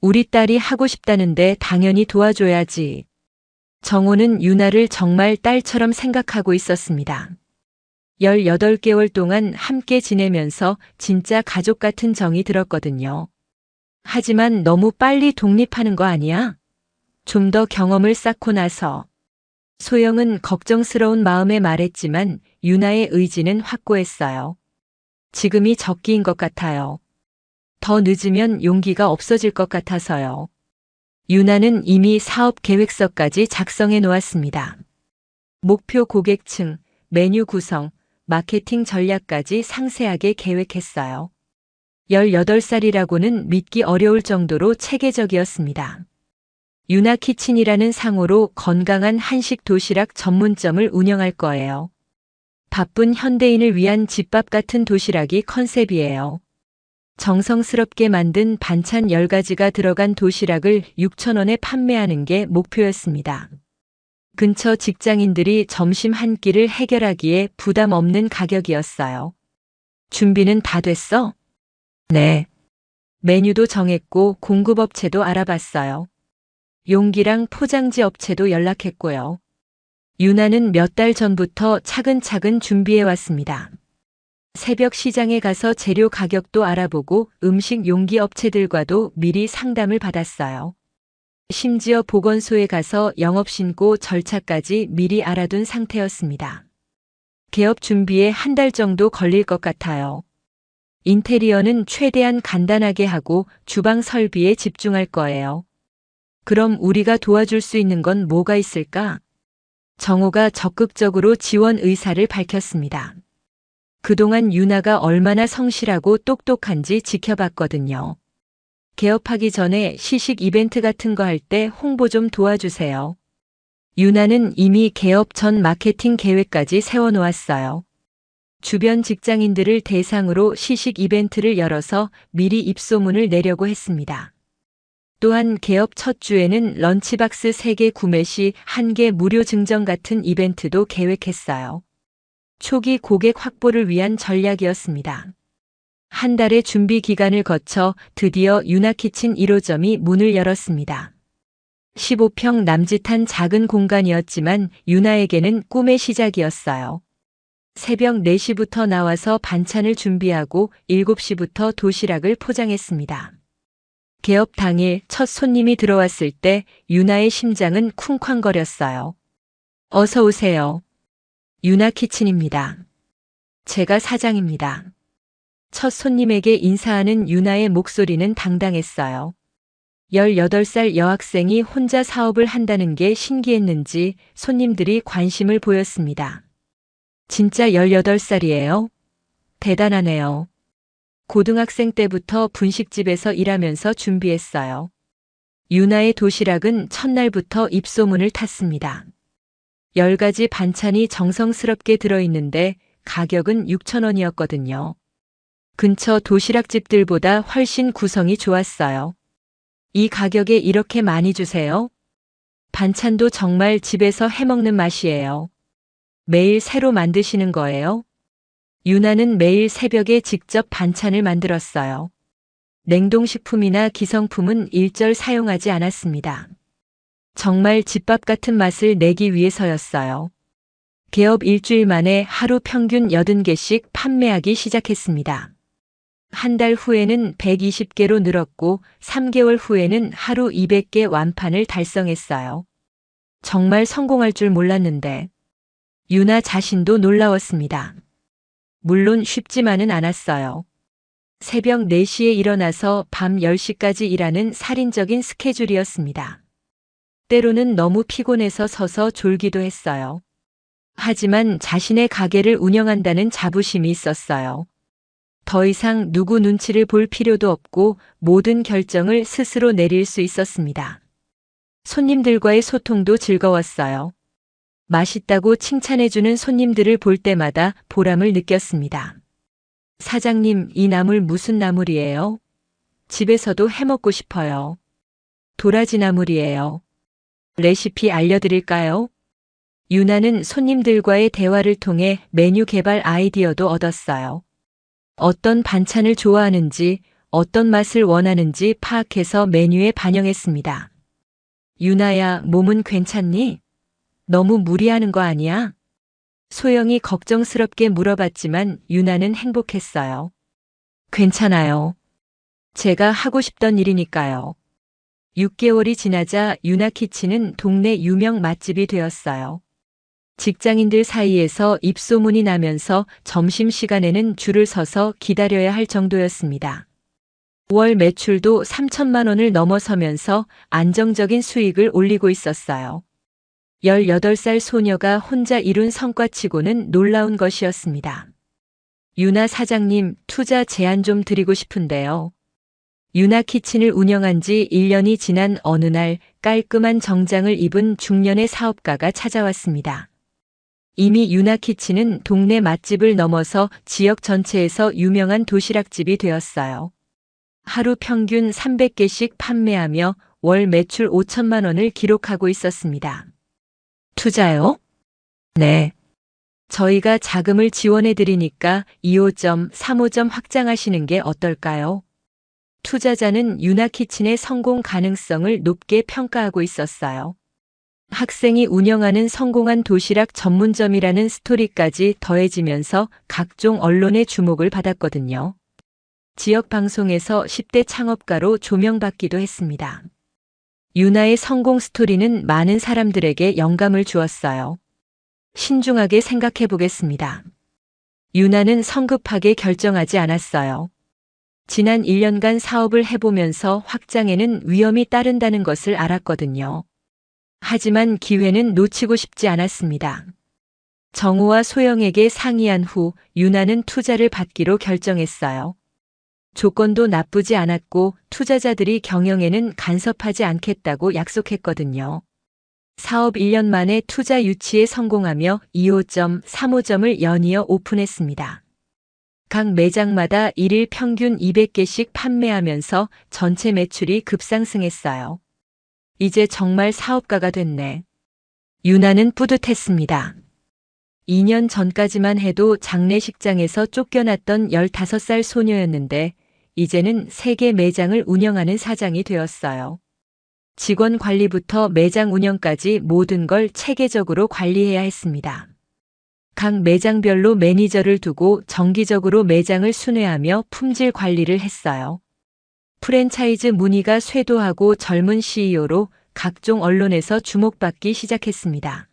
우리 딸이 하고 싶다는데 당연히 도와줘야지. 정호는 유나를 정말 딸처럼 생각하고 있었습니다. 18개월 동안 함께 지내면서 진짜 가족 같은 정이 들었거든요. 하지만 너무 빨리 독립하는 거 아니야? 좀 더 경험을 쌓고 나서. 소영은 걱정스러운 마음에 말했지만 유나의 의지는 확고했어요. 지금이 적기인 것 같아요. 더 늦으면 용기가 없어질 것 같아서요. 유나는 이미 사업 계획서까지 작성해 놓았습니다. 목표 고객층, 메뉴 구성, 마케팅 전략까지 상세하게 계획했어요. 18살이라고는 믿기 어려울 정도로 체계적이었습니다. 유나 키친이라는 상호로 건강한 한식 도시락 전문점을 운영할 거예요. 바쁜 현대인을 위한 집밥 같은 도시락이 컨셉이에요. 정성스럽게 만든 반찬 10가지가 들어간 도시락을 6,000원에 판매하는 게 목표였습니다. 근처 직장인들이 점심 한 끼를 해결하기에 부담 없는 가격이었어요. 준비는 다 됐어? 네. 메뉴도 정했고 공급업체도 알아봤어요. 용기랑 포장지 업체도 연락했고요. 유나는 몇 달 전부터 차근차근 준비해 왔습니다. 새벽 시장에 가서 재료 가격도 알아보고 음식 용기 업체들과도 미리 상담을 받았어요. 심지어 보건소에 가서 영업신고 절차까지 미리 알아둔 상태였습니다. 개업 준비에 한 달 정도 걸릴 것 같아요. 인테리어는 최대한 간단하게 하고 주방 설비에 집중할 거예요. 그럼 우리가 도와줄 수 있는 건 뭐가 있을까? 정호가 적극적으로 지원 의사를 밝혔습니다. 그동안 유나가 얼마나 성실하고 똑똑한지 지켜봤거든요. 개업하기 전에 시식 이벤트 같은 거 할 때 홍보 좀 도와주세요. 유나는 이미 개업 전 마케팅 계획까지 세워놓았어요. 주변 직장인들을 대상으로 시식 이벤트를 열어서 미리 입소문을 내려고 했습니다. 또한 개업 첫 주에는 런치박스 3개 구매 시 1개 무료 증정 같은 이벤트도 계획했어요. 초기 고객 확보를 위한 전략이었습니다. 한 달의 준비 기간을 거쳐 드디어 유나키친 1호점이 문을 열었습니다. 15평 남짓한 작은 공간이었지만 유나에게는 꿈의 시작이었어요. 새벽 4시부터 나와서 반찬을 준비하고 7시부터 도시락을 포장했습니다. 개업 당일 첫 손님이 들어왔을 때 유나의 심장은 쿵쾅거렸어요. 어서 오세요. 유나 키친입니다. 제가 사장입니다. 첫 손님에게 인사하는 유나의 목소리는 당당했어요. 18살 여학생이 혼자 사업을 한다는 게 신기했는지 손님들이 관심을 보였습니다. 진짜 18살이에요? 대단하네요. 고등학생 때부터 분식집에서 일하면서 준비했어요. 유나의 도시락은 첫날부터 입소문을 탔습니다. 10가지 반찬이 정성스럽게 들어있는데 가격은 6,000원이었거든요. 근처 도시락집들보다 훨씬 구성이 좋았어요. 이 가격에 이렇게 많이 주세요? 반찬도 정말 집에서 해먹는 맛이에요. 매일 새로 만드시는 거예요? 유나는 매일 새벽에 직접 반찬을 만들었어요. 냉동식품이나 기성품은 일절 사용하지 않았습니다. 정말 집밥 같은 맛을 내기 위해서였어요. 개업 일주일 만에 하루 평균 80개씩 판매하기 시작했습니다. 한 달 후에는 120개로 늘었고 3개월 후에는 하루 200개 완판을 달성했어요. 정말 성공할 줄 몰랐는데 유나 자신도 놀라웠습니다. 물론 쉽지만은 않았어요. 새벽 4시에 일어나서 밤 10시까지 일하는 살인적인 스케줄이었습니다. 때로는 너무 피곤해서 서서 졸기도 했어요. 하지만 자신의 가게를 운영한다는 자부심이 있었어요. 더 이상 누구 눈치를 볼 필요도 없고 모든 결정을 스스로 내릴 수 있었습니다. 손님들과의 소통도 즐거웠어요. 맛있다고 칭찬해주는 손님들을 볼 때마다 보람을 느꼈습니다. 사장님, 이 나물 무슨 나물이에요? 집에서도 해먹고 싶어요. 도라지 나물이에요. 레시피 알려드릴까요? 유나는 손님들과의 대화를 통해 메뉴 개발 아이디어도 얻었어요. 어떤 반찬을 좋아하는지, 어떤 맛을 원하는지 파악해서 메뉴에 반영했습니다. 유나야, 몸은 괜찮니? 너무 무리하는 거 아니야? 소영이 걱정스럽게 물어봤지만 유나는 행복했어요. 괜찮아요. 제가 하고 싶던 일이니까요. 6개월이 지나자 유나키친은 동네 유명 맛집이 되었어요. 직장인들 사이에서 입소문이 나면서 점심시간에는 줄을 서서 기다려야 할 정도였습니다. 월 매출도 3천만 원을 넘어서면서 안정적인 수익을 올리고 있었어요. 18살 소녀가 혼자 이룬 성과치고는 놀라운 것이었습니다. 유나 사장님, 투자 제안 좀 드리고 싶은데요. 유나키친을 운영한 지 1년이 지난 어느 날 깔끔한 정장을 입은 중년의 사업가가 찾아왔습니다. 이미 유나키친은 동네 맛집을 넘어서 지역 전체에서 유명한 도시락집이 되었어요. 하루 평균 300개씩 판매하며 월 매출 5천만 원을 기록하고 있었습니다. 투자요? 네. 저희가 자금을 지원해 드리니까 2호점, 3호점 확장하시는 게 어떨까요? 투자자는 유나키친의 성공 가능성을 높게 평가하고 있었어요. 학생이 운영하는 성공한 도시락 전문점이라는 스토리까지 더해지면서 각종 언론의 주목을 받았거든요. 지역 방송에서 10대 창업가로 조명받기도 했습니다. 유나의 성공 스토리는 많은 사람들에게 영감을 주었어요. 신중하게 생각해 보겠습니다. 유나는 성급하게 결정하지 않았어요. 지난 1년간 사업을 해보면서 확장에는 위험이 따른다는 것을 알았거든요. 하지만 기회는 놓치고 싶지 않았습니다. 정우와 소영에게 상의한 후 유나는 투자를 받기로 결정했어요. 조건도 나쁘지 않았고 투자자들이 경영에는 간섭하지 않겠다고 약속했거든요. 사업 1년 만에 투자 유치에 성공하며 2호점, 3호점을 연이어 오픈했습니다. 각 매장마다 1일 평균 200개씩 판매하면서 전체 매출이 급상승했어요. 이제 정말 사업가가 됐네. 유나는 뿌듯했습니다. 2년 전까지만 해도 장례식장에서 쫓겨났던 15살 소녀였는데 이제는 3개 매장을 운영하는 사장이 되었어요. 직원 관리부터 매장 운영까지 모든 걸 체계적으로 관리해야 했습니다. 각 매장별로 매니저를 두고 정기적으로 매장을 순회하며 품질 관리를 했어요. 프랜차이즈 문의가 쇄도하고 젊은 CEO로 각종 언론에서 주목받기 시작했습니다.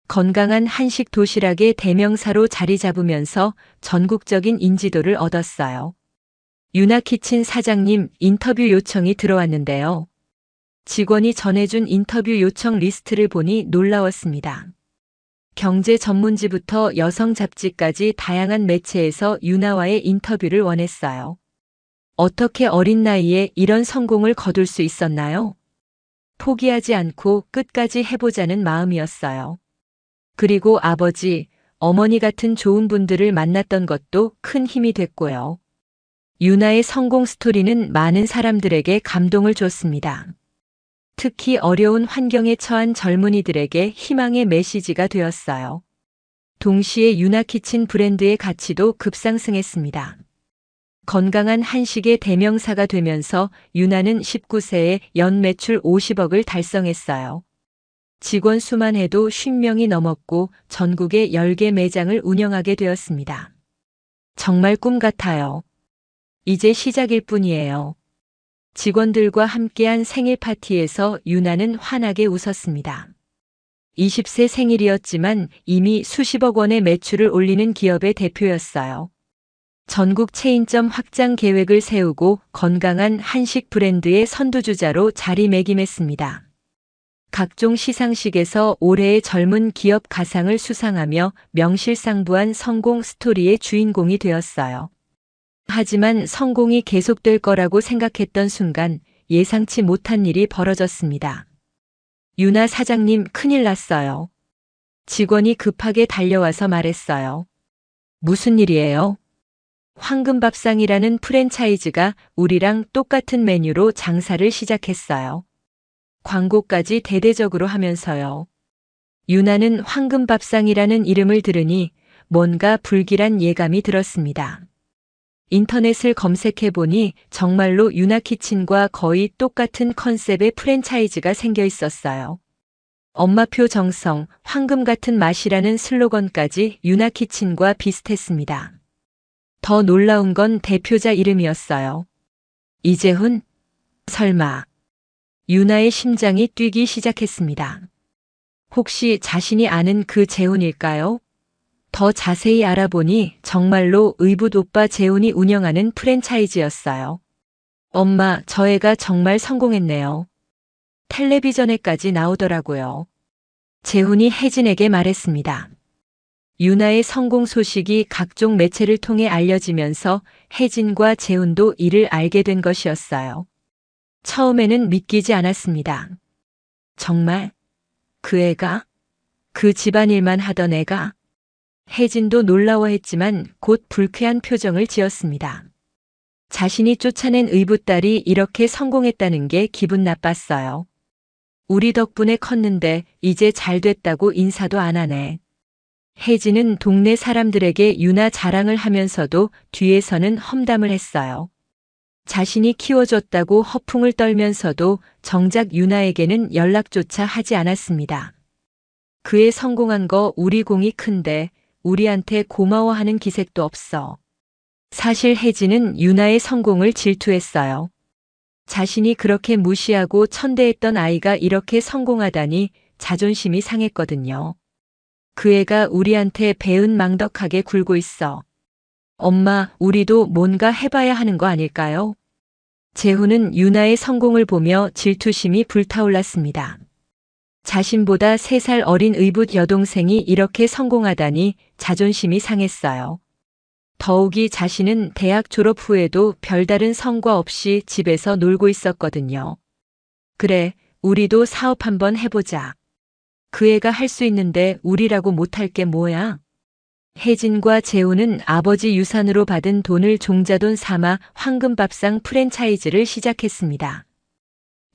건강한 한식 도시락의 대명사로 자리 잡으면서 전국적인 인지도를 얻었어요. 유나키친 사장님, 인터뷰 요청이 들어왔는데요. 직원이 전해준 인터뷰 요청 리스트를 보니 놀라웠습니다. 경제 전문지부터 여성 잡지까지 다양한 매체에서 유나와의 인터뷰를 원했어요. 어떻게 어린 나이에 이런 성공을 거둘 수 있었나요? 포기하지 않고 끝까지 해보자는 마음이었어요. 그리고 아버지, 어머니 같은 좋은 분들을 만났던 것도 큰 힘이 됐고요. 유나의 성공 스토리는 많은 사람들에게 감동을 줬습니다. 특히 어려운 환경에 처한 젊은이들에게 희망의 메시지가 되었어요. 동시에 유나키친 브랜드의 가치도 급상승했습니다. 건강한 한식의 대명사가 되면서 유나는 19세에 연 매출 50억을 달성했어요. 직원 수만 해도 50명이 넘었고 전국에 10개 매장을 운영하게 되었습니다. 정말 꿈 같아요. 이제 시작일 뿐이에요. 직원들과 함께한 생일 파티에서 유나는 환하게 웃었습니다. 20세 생일이었지만 이미 수십억 원의 매출을 올리는 기업의 대표였어요. 전국 체인점 확장 계획을 세우고 건강한 한식 브랜드의 선두주자로 자리매김했습니다. 각종 시상식에서 올해의 젊은 기업 가상을 수상하며 명실상부한 성공 스토리의 주인공이 되었어요. 하지만 성공이 계속될 거라고 생각했던 순간 예상치 못한 일이 벌어졌습니다. 유나 사장님, 큰일 났어요. 직원이 급하게 달려와서 말했어요. 무슨 일이에요? 황금밥상이라는 프랜차이즈가 우리랑 똑같은 메뉴로 장사를 시작했어요. 광고까지 대대적으로 하면서요. 유나는 황금밥상이라는 이름을 들으니 뭔가 불길한 예감이 들었습니다. 인터넷을 검색해보니 정말로 유나키친과 거의 똑같은 컨셉의 프랜차이즈가 생겨 있었어요. 엄마표 정성, 황금 같은 맛이라는 슬로건까지 유나키친과 비슷했습니다. 더 놀라운 건 대표자 이름이었어요. 이재훈? 설마. 유나의 심장이 뛰기 시작했습니다. 혹시 자신이 아는 그 재훈일까요? 더 자세히 알아보니 정말로 의붓 오빠 재훈이 운영하는 프랜차이즈였어요. 엄마, 저 애가 정말 성공했네요. 텔레비전에까지 나오더라고요. 재훈이 혜진에게 말했습니다. 유나의 성공 소식이 각종 매체를 통해 알려지면서 혜진과 재훈도 이를 알게 된 것이었어요. 처음에는 믿기지 않았습니다. 정말? 그 애가? 그 집안일만 하던 애가? 혜진도 놀라워했지만 곧 불쾌한 표정을 지었습니다. 자신이 쫓아낸 의붓딸이 이렇게 성공했다는 게 기분 나빴어요. 우리 덕분에 컸는데 이제 잘 됐다고 인사도 안 하네. 혜진은 동네 사람들에게 유나 자랑을 하면서도 뒤에서는 험담을 했어요. 자신이 키워줬다고 허풍을 떨면서도 정작 유나에게는 연락조차 하지 않았습니다. 그의 성공한 거 우리 공이 큰데 우리한테 고마워하는 기색도 없어. 사실 혜진은 유나의 성공을 질투했어요. 자신이 그렇게 무시하고 천대했던 아이가 이렇게 성공하다니 자존심이 상했거든요. 그 애가 우리한테 배은 망덕하게 굴고 있어. 엄마, 우리도 뭔가 해봐야 하는 거 아닐까요? 재훈은 유나의 성공을 보며 질투심이 불타올랐습니다. 자신보다 3살 어린 의붓 여동생이 이렇게 성공하다니 자존심이 상했어요. 더욱이 자신은 대학 졸업 후에도 별다른 성과 없이 집에서 놀고 있었거든요. 그래, 우리도 사업 한번 해보자. 그 애가 할 수 있는데 우리라고 못할 게 뭐야? 혜진과 재훈은 아버지 유산으로 받은 돈을 종자돈 삼아 황금밥상 프랜차이즈를 시작했습니다.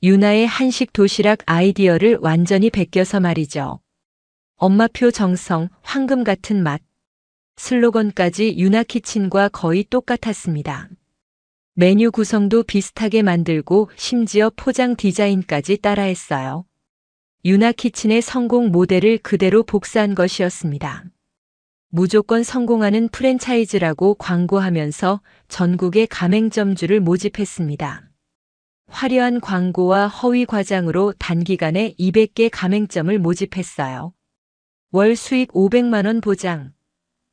유나의 한식 도시락 아이디어를 완전히 베껴서 말이죠. 엄마표 정성, 황금 같은 맛. 슬로건까지 유나키친과 거의 똑같았습니다. 메뉴 구성도 비슷하게 만들고 심지어 포장 디자인까지 따라했어요. 유나키친의 성공 모델을 그대로 복사한 것이었습니다. 무조건 성공하는 프랜차이즈라고 광고하면서 전국의 가맹점주를 모집했습니다. 화려한 광고와 허위 과장으로 단기간에 200개 가맹점을 모집했어요. 월 수익 500만 원 보장.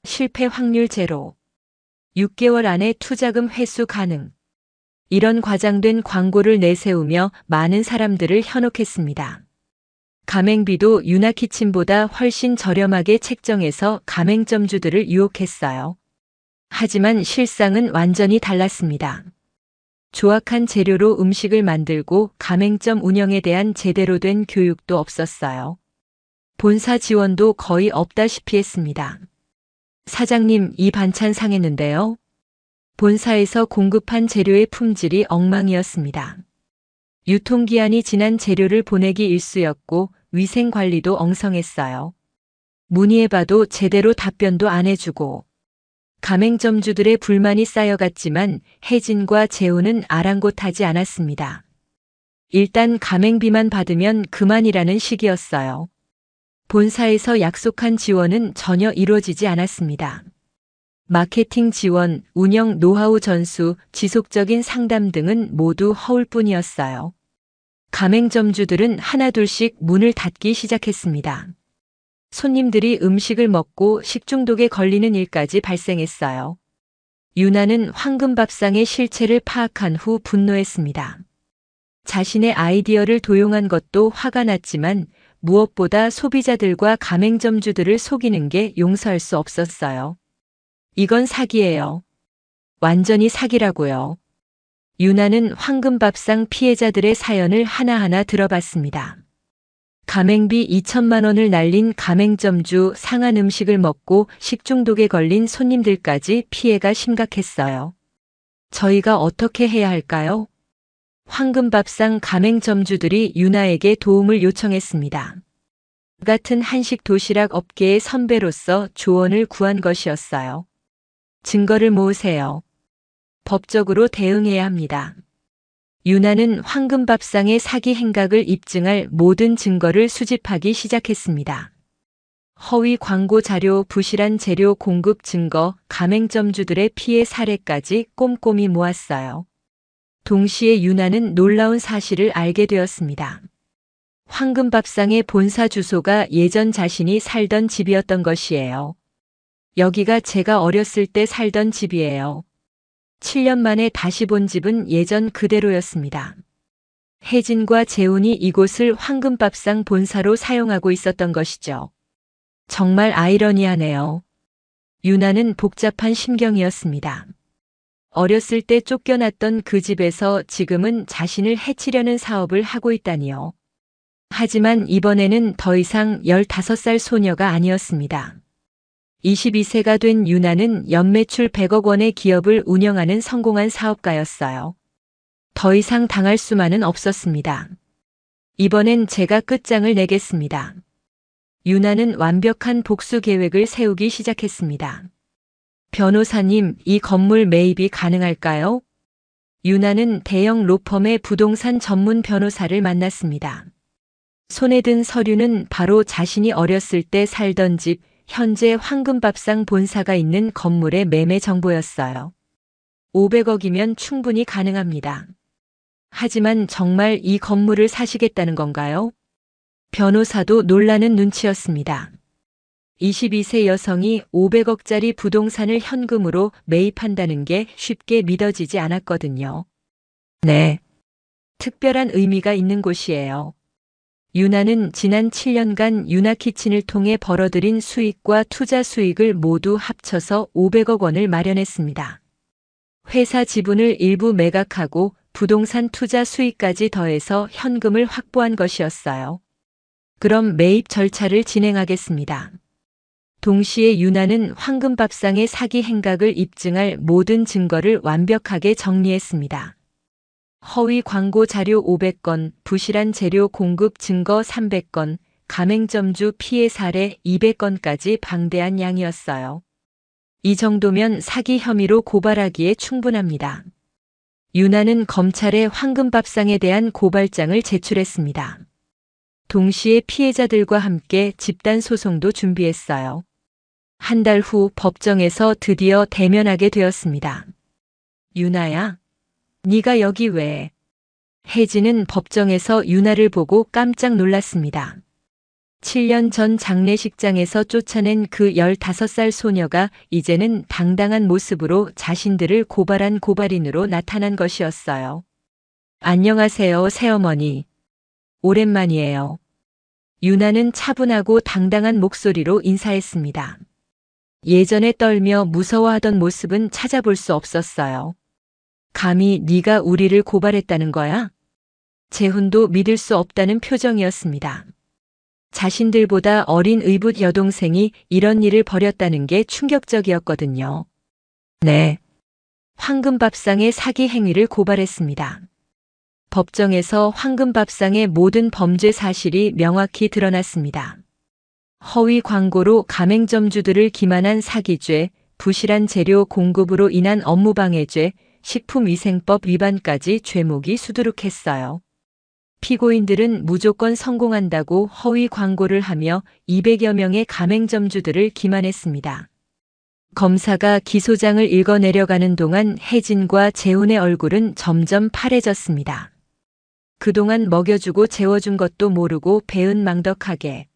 실패 확률 제로. 6개월 안에 투자금 회수 가능. 이런 과장된 광고를 내세우며 많은 사람들을 현혹했습니다. 가맹비도 유나키친보다 훨씬 저렴하게 책정해서 가맹점주들을 유혹했어요. 하지만 실상은 완전히 달랐습니다. 조악한 재료로 음식을 만들고 가맹점 운영에 대한 제대로 된 교육도 없었어요. 본사 지원도 거의 없다시피 했습니다. 사장님, 이 반찬 상했는데요. 본사에서 공급한 재료의 품질이 엉망이었습니다. 유통기한이 지난 재료를 보내기 일쑤였고 위생관리도 엉성했어요. 문의해봐도 제대로 답변도 안 해주고. 가맹점주들의 불만이 쌓여갔지만 혜진과 재훈은 아랑곳하지 않았습니다. 일단 가맹비만 받으면 그만이라는 식이었어요. 본사에서 약속한 지원은 전혀 이루어지지 않았습니다. 마케팅 지원, 운영 노하우 전수, 지속적인 상담 등은 모두 허울뿐이었어요. 가맹점주들은 하나둘씩 문을 닫기 시작했습니다. 손님들이 음식을 먹고 식중독에 걸리는 일까지 발생했어요. 유나는 황금밥상의 실체를 파악한 후 분노했습니다. 자신의 아이디어를 도용한 것도 화가 났지만 무엇보다 소비자들과 가맹점주들을 속이는 게 용서할 수 없었어요. 이건 사기예요. 완전히 사기라고요. 유나는 황금밥상 피해자들의 사연을 하나하나 들어봤습니다. 가맹비 2천만 원을 날린 가맹점주, 상한 음식을 먹고 식중독에 걸린 손님들까지 피해가 심각했어요. 저희가 어떻게 해야 할까요? 황금밥상 가맹점주들이 유나에게 도움을 요청했습니다. 같은 한식 도시락 업계의 선배로서 조언을 구한 것이었어요. 증거를 모으세요. 법적으로 대응해야 합니다. 유나는 황금밥상의 사기 행각을 입증할 모든 증거를 수집하기 시작했습니다. 허위 광고 자료, 부실한 재료 공급 증거, 가맹점주들의 피해 사례까지 꼼꼼히 모았어요. 동시에 유나는 놀라운 사실을 알게 되었습니다. 황금밥상의 본사 주소가 예전 자신이 살던 집이었던 것이에요. 여기가 제가 어렸을 때 살던 집이에요. 7년 만에 다시 본 집은 예전 그대로였습니다. 혜진과 재훈이 이곳을 황금밥상 본사로 사용하고 있었던 것이죠. 정말 아이러니하네요. 유나는 복잡한 심경이었습니다. 어렸을 때 쫓겨났던 그 집에서 지금은 자신을 해치려는 사업을 하고 있다니요. 하지만 이번에는 더 이상 15살 소녀가 아니었습니다. 22세가 된 유나는 연매출 100억 원의 기업을 운영하는 성공한 사업가였어요. 더 이상 당할 수만은 없었습니다. 이번엔 제가 끝장을 내겠습니다. 유나는 완벽한 복수 계획을 세우기 시작했습니다. 변호사님, 이 건물 매입이 가능할까요? 유나는 대형 로펌의 부동산 전문 변호사를 만났습니다. 손에 든 서류는 바로 자신이 어렸을 때 살던 집, 현재 황금밥상 본사가 있는 건물의 매매 정보였어요. 500억이면 충분히 가능합니다. 하지만 정말 이 건물을 사시겠다는 건가요? 변호사도 놀라는 눈치였습니다. 22세 여성이 500억짜리 부동산을 현금으로 매입한다는 게 쉽게 믿어지지 않았거든요. 네. 특별한 의미가 있는 곳이에요. 유나는 지난 7년간 유나키친을 통해 벌어들인 수익과 투자 수익을 모두 합쳐서 500억 원을 마련했습니다. 회사 지분을 일부 매각하고 부동산 투자 수익까지 더해서 현금을 확보한 것이었어요. 그럼 매입 절차를 진행하겠습니다. 동시에 유나는 황금밥상의 사기 행각을 입증할 모든 증거를 완벽하게 정리했습니다. 허위 광고 자료 500건, 부실한 재료 공급 증거 300건, 가맹점주 피해 사례 200건까지 방대한 양이었어요. 이 정도면 사기 혐의로 고발하기에 충분합니다. 유나는 검찰에 황금밥상에 대한 고발장을 제출했습니다. 동시에 피해자들과 함께 집단 소송도 준비했어요. 한 달 후 법정에서 드디어 대면하게 되었습니다. 유나야, 네가 여기 왜? 혜진은 법정에서 유나를 보고 깜짝 놀랐습니다. 7년 전 장례식장에서 쫓아낸 그 15살 소녀가 이제는 당당한 모습으로 자신들을 고발한 고발인으로 나타난 것이었어요. 안녕하세요, 새어머니. 오랜만이에요. 유나는 차분하고 당당한 목소리로 인사했습니다. 예전에 떨며 무서워하던 모습은 찾아볼 수 없었어요. 감히 네가 우리를 고발했다는 거야? 재훈도 믿을 수 없다는 표정이었습니다. 자신들보다 어린 의붓 여동생이 이런 일을 벌였다는 게 충격적이었거든요. 네. 황금밥상의 사기 행위를 고발했습니다. 법정에서 황금밥상의 모든 범죄 사실이 명확히 드러났습니다. 허위 광고로 가맹점주들을 기만한 사기죄, 부실한 재료 공급으로 인한 업무방해죄, 식품위생법 위반까지 죄목이 수두룩했어요. 피고인들은 무조건 성공한다고 허위 광고를 하며 200여 명의 가맹점주들을 기만했습니다. 검사가 기소장을 읽어내려가는 동안 혜진과 재훈의 얼굴은 점점 파래졌습니다. 그동안 먹여주고 재워준 것도 모르고 배은망덕하게.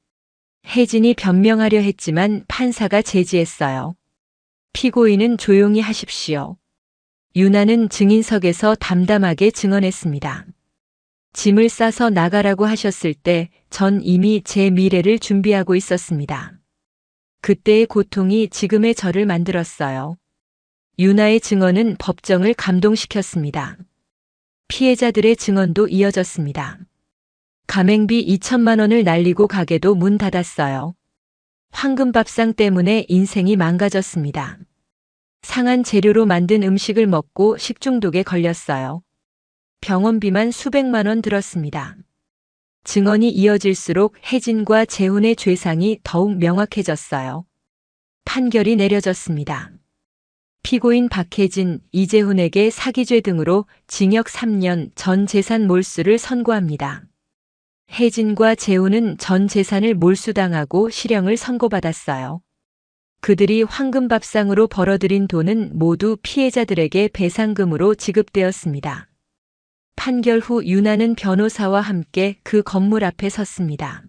혜진이 변명하려 했지만 판사가 제지했어요. 피고인은 조용히 하십시오. 유나는 증인석에서 담담하게 증언했습니다. 짐을 싸서 나가라고 하셨을 때 전 이미 제 미래를 준비하고 있었습니다. 그때의 고통이 지금의 저를 만들었어요. 유나의 증언은 법정을 감동시켰습니다. 피해자들의 증언도 이어졌습니다. 가맹비 2천만 원을 날리고 가게도 문 닫았어요. 황금밥상 때문에 인생이 망가졌습니다. 상한 재료로 만든 음식을 먹고 식중독에 걸렸어요. 병원비만 수백만 원 들었습니다. 증언이 이어질수록 혜진과 재훈의 죄상이 더욱 명확해졌어요. 판결이 내려졌습니다. 피고인 박혜진, 이재훈에게 사기죄 등으로 징역 3년, 전 재산 몰수를 선고합니다. 혜진과 재훈은 전 재산을 몰수당하고 실형을 선고받았어요. 그들이 황금밥상으로 벌어들인 돈은 모두 피해자들에게 배상금으로 지급되었습니다. 판결 후 유나는 변호사와 함께 그 건물 앞에 섰습니다.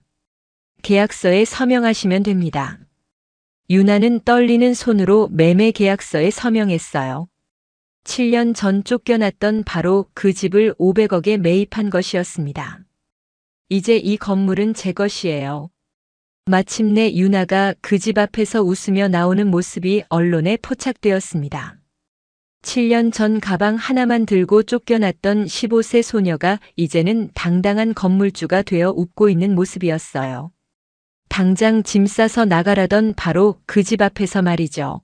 계약서에 서명하시면 됩니다. 유나는 떨리는 손으로 매매 계약서에 서명했어요. 7년 전 쫓겨났던 바로 그 집을 500억에 매입한 것이었습니다. 이제 이 건물은 제 것이에요. 마침내 유나가 그 집 앞에서 웃으며 나오는 모습이 언론에 포착되었습니다. 7년 전 가방 하나만 들고 쫓겨났던 15세 소녀가 이제는 당당한 건물주가 되어 웃고 있는 모습이었어요. 당장 짐 싸서 나가라던 바로 그 집 앞에서 말이죠.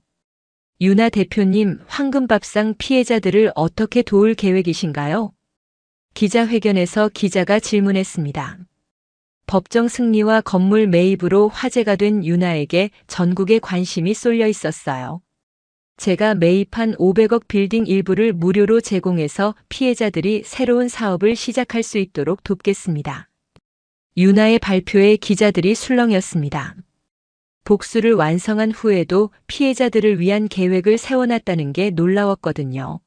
유나 대표님, 황금밥상 피해자들을 어떻게 도울 계획이신가요? 기자회견에서 기자가 질문했습니다. 법정 승리와 건물 매입으로 화제가 된 유나에게 전국의 관심이 쏠려 있었어요. 제가 매입한 500억 빌딩 일부를 무료로 제공해서 피해자들이 새로운 사업을 시작할 수 있도록 돕겠습니다. 유나의 발표에 기자들이 술렁였습니다. 복수를 완성한 후에도 피해자들을 위한 계획을 세워놨다는 게 놀라웠거든요.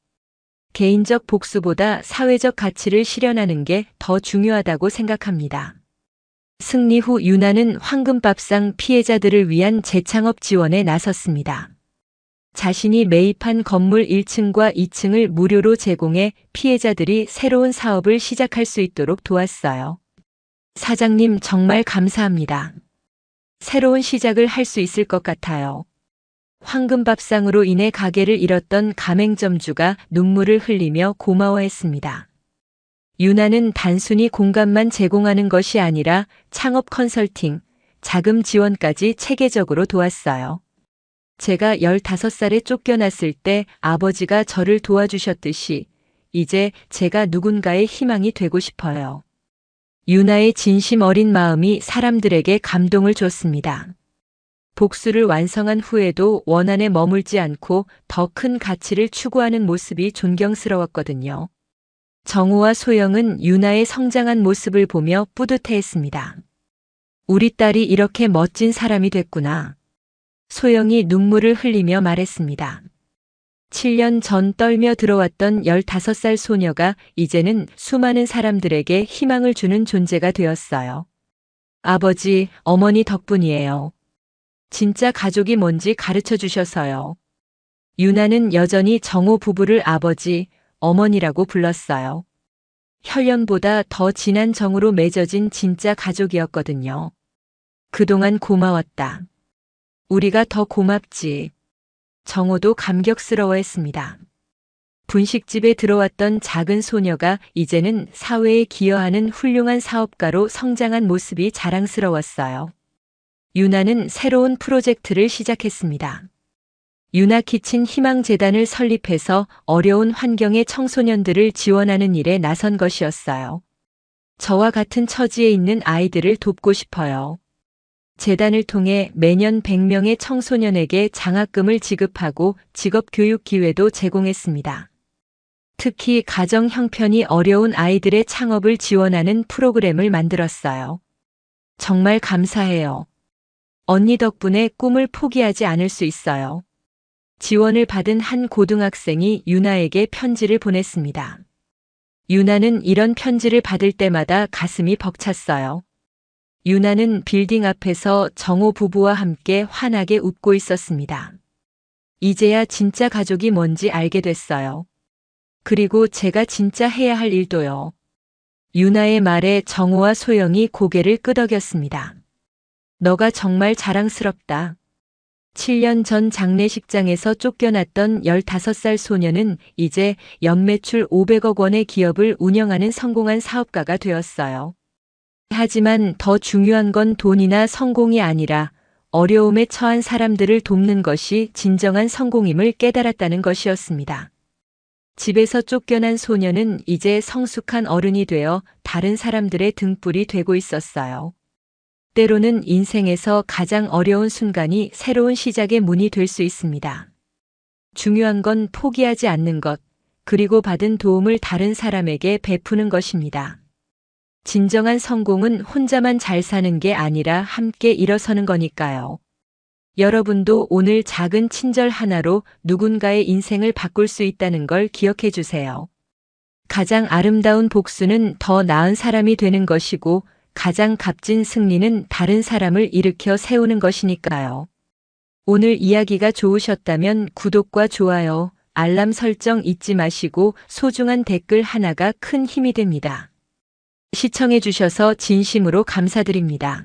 개인적 복수보다 사회적 가치를 실현하는 게 더 중요하다고 생각합니다. 승리 후 유나는 황금밥상 피해자들을 위한 재창업 지원에 나섰습니다. 자신이 매입한 건물 1층과 2층을 무료로 제공해 피해자들이 새로운 사업을 시작할 수 있도록 도왔어요. 사장님, 정말 감사합니다. 새로운 시작을 할 수 있을 것 같아요. 황금밥상으로 인해 가게를 잃었던 가맹점주가 눈물을 흘리며 고마워했습니다. 유나는 단순히 공간만 제공하는 것이 아니라 창업 컨설팅, 자금 지원까지 체계적으로 도왔어요. 제가 15살에 쫓겨났을 때 아버지가 저를 도와주셨듯이 이제 제가 누군가의 희망이 되고 싶어요. 유나의 진심 어린 마음이 사람들에게 감동을 줬습니다. 복수를 완성한 후에도 원한에 머물지 않고 더 큰 가치를 추구하는 모습이 존경스러웠거든요. 정우와 소영은 유나의 성장한 모습을 보며 뿌듯해했습니다. 우리 딸이 이렇게 멋진 사람이 됐구나. 소영이 눈물을 흘리며 말했습니다. 7년 전 떨며 들어왔던 15살 소녀가 이제는 수많은 사람들에게 희망을 주는 존재가 되었어요. 아버지, 어머니 덕분이에요. 진짜 가족이 뭔지 가르쳐 주셔서요. 유나는 여전히 정호 부부를 아버지, 어머니라고 불렀어요. 혈연보다 더 진한 정으로 맺어진 진짜 가족이었거든요. 그동안 고마웠다. 우리가 더 고맙지. 정호도 감격스러워했습니다. 분식집에 들어왔던 작은 소녀가 이제는 사회에 기여하는 훌륭한 사업가로 성장한 모습이 자랑스러웠어요. 유나는 새로운 프로젝트를 시작했습니다. 유나키친 희망재단을 설립해서 어려운 환경의 청소년들을 지원하는 일에 나선 것이었어요. 저와 같은 처지에 있는 아이들을 돕고 싶어요. 재단을 통해 매년 100명의 청소년에게 장학금을 지급하고 직업교육 기회도 제공했습니다. 특히 가정 형편이 어려운 아이들의 창업을 지원하는 프로그램을 만들었어요. 정말 감사해요. 언니 덕분에 꿈을 포기하지 않을 수 있어요. 지원을 받은 한 고등학생이 유나에게 편지를 보냈습니다. 유나는 이런 편지를 받을 때마다 가슴이 벅찼어요. 유나는 빌딩 앞에서 정호 부부와 함께 환하게 웃고 있었습니다. 이제야 진짜 가족이 뭔지 알게 됐어요. 그리고 제가 진짜 해야 할 일도요. 유나의 말에 정호와 소영이 고개를 끄덕였습니다. 너가 정말 자랑스럽다. 7년 전 장례식장에서 쫓겨났던 15살 소녀는 이제 연매출 500억 원의 기업을 운영하는 성공한 사업가가 되었어요. 하지만 더 중요한 건 돈이나 성공이 아니라 어려움에 처한 사람들을 돕는 것이 진정한 성공임을 깨달았다는 것이었습니다. 집에서 쫓겨난 소녀는 이제 성숙한 어른이 되어 다른 사람들의 등불이 되고 있었어요. 때로는 인생에서 가장 어려운 순간이 새로운 시작의 문이 될 수 있습니다. 중요한 건 포기하지 않는 것, 그리고 받은 도움을 다른 사람에게 베푸는 것입니다. 진정한 성공은 혼자만 잘 사는 게 아니라 함께 일어서는 거니까요. 여러분도 오늘 작은 친절 하나로 누군가의 인생을 바꿀 수 있다는 걸 기억해 주세요. 가장 아름다운 복수는 더 나은 사람이 되는 것이고, 가장 값진 승리는 다른 사람을 일으켜 세우는 것이니까요. 오늘 이야기가 좋으셨다면 구독과 좋아요, 알람 설정 잊지 마시고 소중한 댓글 하나가 큰 힘이 됩니다. 시청해 주셔서 진심으로 감사드립니다.